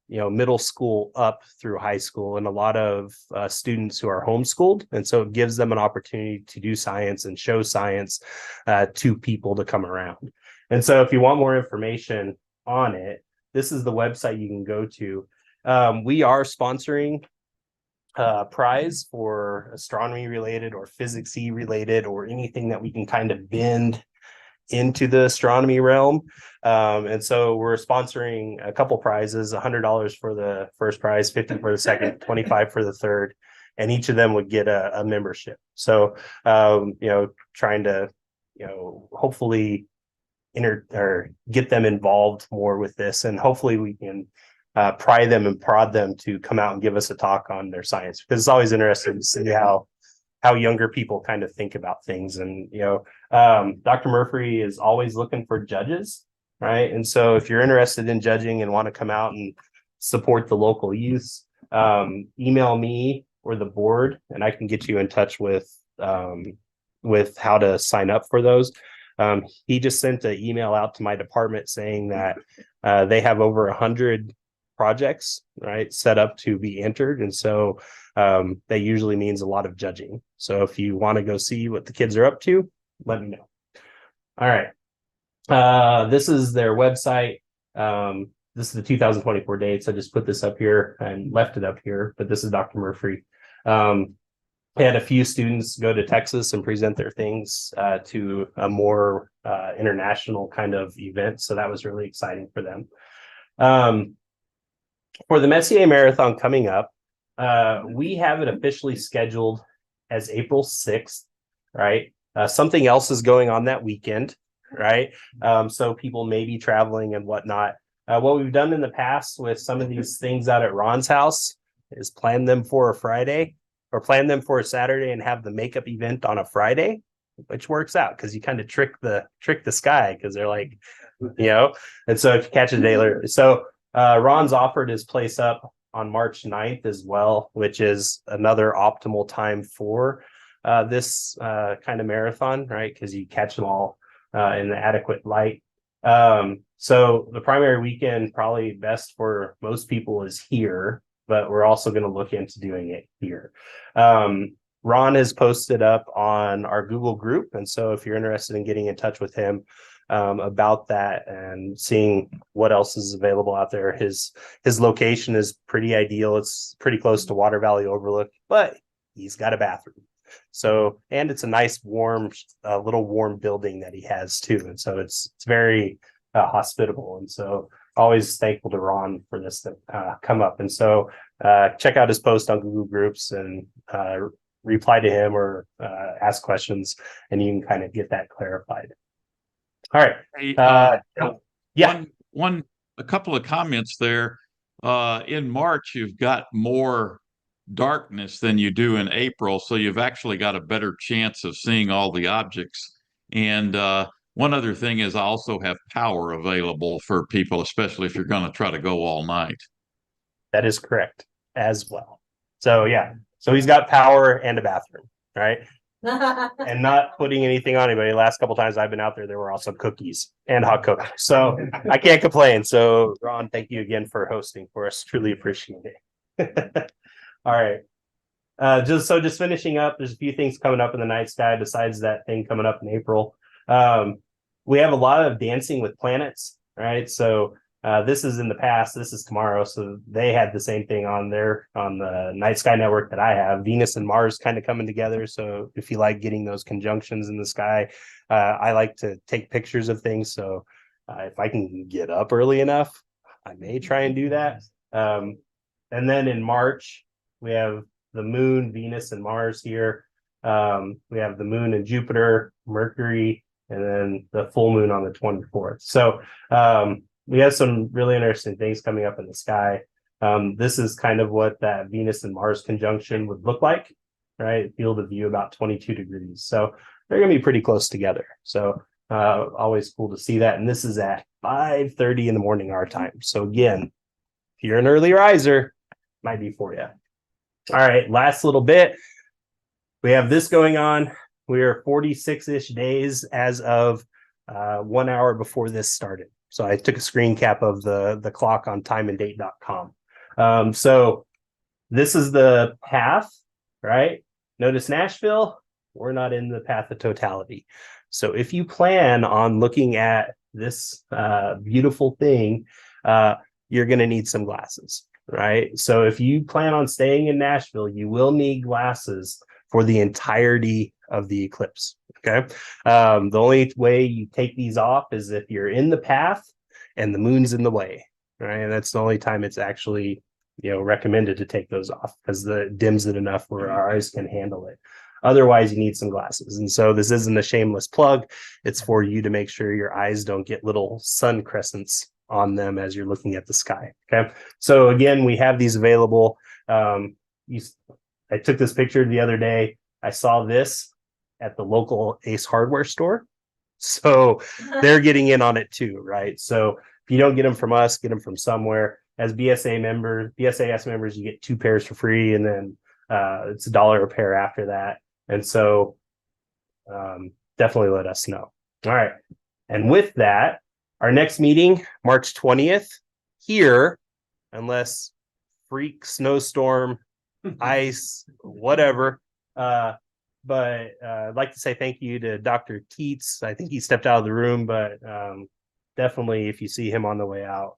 middle school up through high school, and a lot of students who are homeschooled. And so it gives them an opportunity to do science and show science to people to come around. And so if you want more information on it, this is the website you can go to. We are sponsoring prize for astronomy related or physics-y related, or anything that we can kind of bend into the astronomy realm. And so we're sponsoring a couple prizes, $100 for the first prize, $50 for the second, $25 for the third, and each of them would get a membership. So trying to hopefully get them involved more with this, and hopefully we can pry them and prod them to come out and give us a talk on their science, because it's always interesting to see how younger people kind of think about things. And Dr. Murphy is always looking for judges, right? And so if you're interested in judging and want to come out and support the local youth, email me or the board, and I can get you in touch with how to sign up for those. He just sent an email out to my department saying that they have over 100 projects, right, set up to be entered. And so that usually means a lot of judging. So if you want to go see what the kids are up to, let me know. All right. This is their website. this is the 2024 dates. I just put this up here and left it up here, but this is Dr. Murphy. We had a few students go to Texas and present their things to a more international kind of event. So that was really exciting for them. For the Messier Marathon coming up, we have it officially scheduled as April 6th, right? Something else is going on that weekend, right? So people may be traveling and whatnot. What we've done in the past with some of these things out at Ron's house is plan them for a Friday or plan them for a Saturday and have the makeup event on a Friday, which works out because you kind of trick the sky because they're like, and so if you catch a day later. So Ron's offered his place up on March 9th as well, which is another optimal time for this kind of marathon, right? Because you catch them all in the adequate light. So the primary weekend probably best for most people is here, but we're also going to look into doing it here. Ron has posted up on our Google group. And so if you're interested in getting in touch with him about that and seeing what else is available out there, his location is pretty ideal. It's pretty close to Water Valley Overlook, but he's got a bathroom. So, and it's a nice warm, little warm building that he has too. And so it's very hospitable. And so always thankful to Ron for this to come up. And so check out his post on Google Groups and reply to him or ask questions, and you can kind of get that clarified. All right. Hey, Yeah. A couple of comments there. In March, you've got more darkness than you do in April, so you've actually got a better chance of seeing all the objects. And one other thing is I also have power available for people, especially if you're going to try to go all night. That is correct as well. So yeah, so he's got power and a bathroom, right? And not putting anything on anybody. Last couple times I've been out there were also cookies and hot cocoa. So I can't complain. So Ron, thank you again for hosting for us. Truly appreciate it. All right. Just finishing up, there's a few things coming up in the night sky besides that thing coming up in April. We have a lot of dancing with planets, right? So this is in the past, this is tomorrow. So they had the same thing on the Night Sky Network that I have. Venus and Mars kind of coming together. So if you like getting those conjunctions in the sky, I like to take pictures of things. So if I can get up early enough, I may try and do that. And then in March, we have the moon, Venus, and Mars here. We have the moon and Jupiter, Mercury, and then the full moon on the 24th. So we have some really interesting things coming up in the sky. This is kind of what that Venus and Mars conjunction would look like, right? Field of view about 22 degrees. So they're going to be pretty close together. So always cool to see that. And this is at 5:30 in the morning our time. So again, if you're an early riser, might be for you. All right, last little bit. We have this going on. We are 46-ish days as of 1 hour before this started. So I took a screen cap of the clock on timeanddate.com. So this is the path, right? Notice Nashville, we're not in the path of totality. So if you plan on looking at this beautiful thing, you're going to need some glasses, right? So if you plan on staying in Nashville, you will need glasses for the entirety of the eclipse. Okay. The only way you take these off is if you're in the path and the moon's in the way, right? And that's the only time it's actually, recommended to take those off because it dims it enough where our eyes can handle it. Otherwise, you need some glasses. And so this isn't a shameless plug. It's for you to make sure your eyes don't get little sun crescents on them as you're looking at the sky. Okay. So again, we have these available. I took this picture the other day. I saw this at the local Ace Hardware store. So they're getting in on it too, right? So if you don't get them from us, get them from somewhere. As BSAS members, you get 2 pairs for free, and then it's $1 a pair after that. And so definitely let us know. All right. And with that, our next meeting, March 20th, here, unless freak snowstorm, ice, whatever. But I'd like to say thank you to Dr. Keats. I think he stepped out of the room, but definitely if you see him on the way out,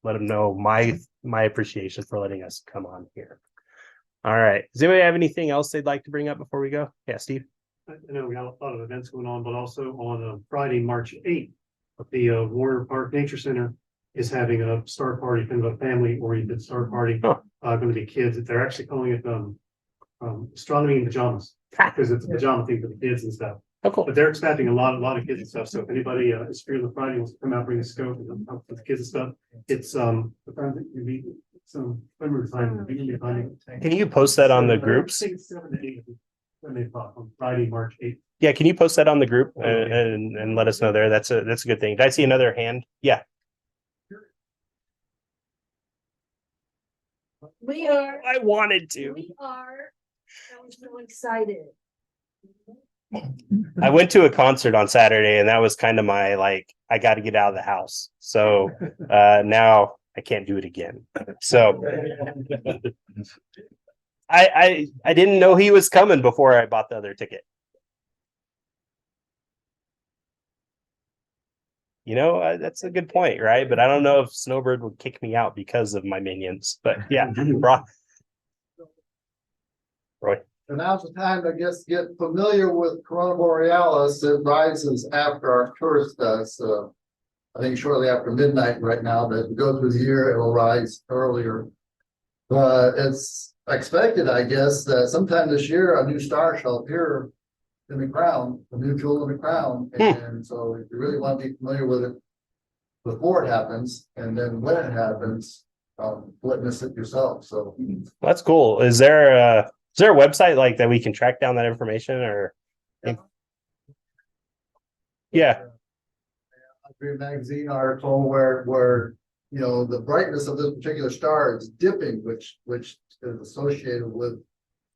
let them know my appreciation for letting us come on here. All right. Does anybody have anything else they'd like to bring up before we go? Yeah, Steve. I know we got a lot of events going on, but also on Friday, March 8th, the Warner Park Nature Center is having a star party, kind of a family-oriented star party. Huh. Going to be kids. They're actually calling it astronomy in pajamas because it's a pajama thing for the kids and stuff. Oh, cool. But they're expecting a lot of kids and stuff. So if anybody is free on the Friday wants to come out, bring a scope and help with the kids and stuff, it's the time that you meet some time. Can you post that on the groups? I think it's 7 to 8 when they pop on Friday, March 8th. Yeah, can you post that on the group and let us know there? That's a good thing. Did I see another hand? Yeah. We are, I wanted to. I'm so excited. I went to a concert on Saturday and that was kind of my I got to get out of the house. So now I can't do it again. So I didn't know he was coming before I bought the other ticket. You know, that's a good point, right? But I don't know if Snowbird would kick me out because of my minions. But yeah, Roy. And now's the time, I guess, get familiar with Corona Borealis. It rises after our tourist does. I think shortly after midnight right now, but as we go through the year, it will rise earlier. But it's expected, I guess, that sometime this year, a new star shall appear in the crown, a new jewel in the crown. And so if you really want to be familiar with it before it happens, and then when it happens, witness it yourself. So That's cool. Is there a website that we can track down that information or? Yeah. a magazine article where the brightness of this particular star is dipping, which is associated with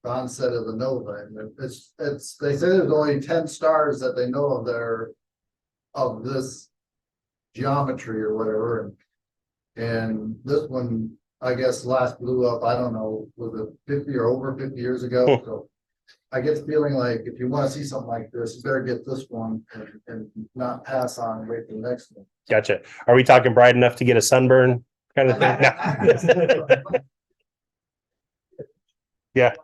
the onset of the nova. And it's they say there's only 10 stars that they know of there of this geometry or whatever, and this one I guess last blew up, I don't know, was it 50 or over 50 years ago? So I get the feeling like if you want to see something like this, you better get this one and not pass on and wait for the next one. Gotcha. Are we talking bright enough to get a sunburn kind of thing? No. Yeah.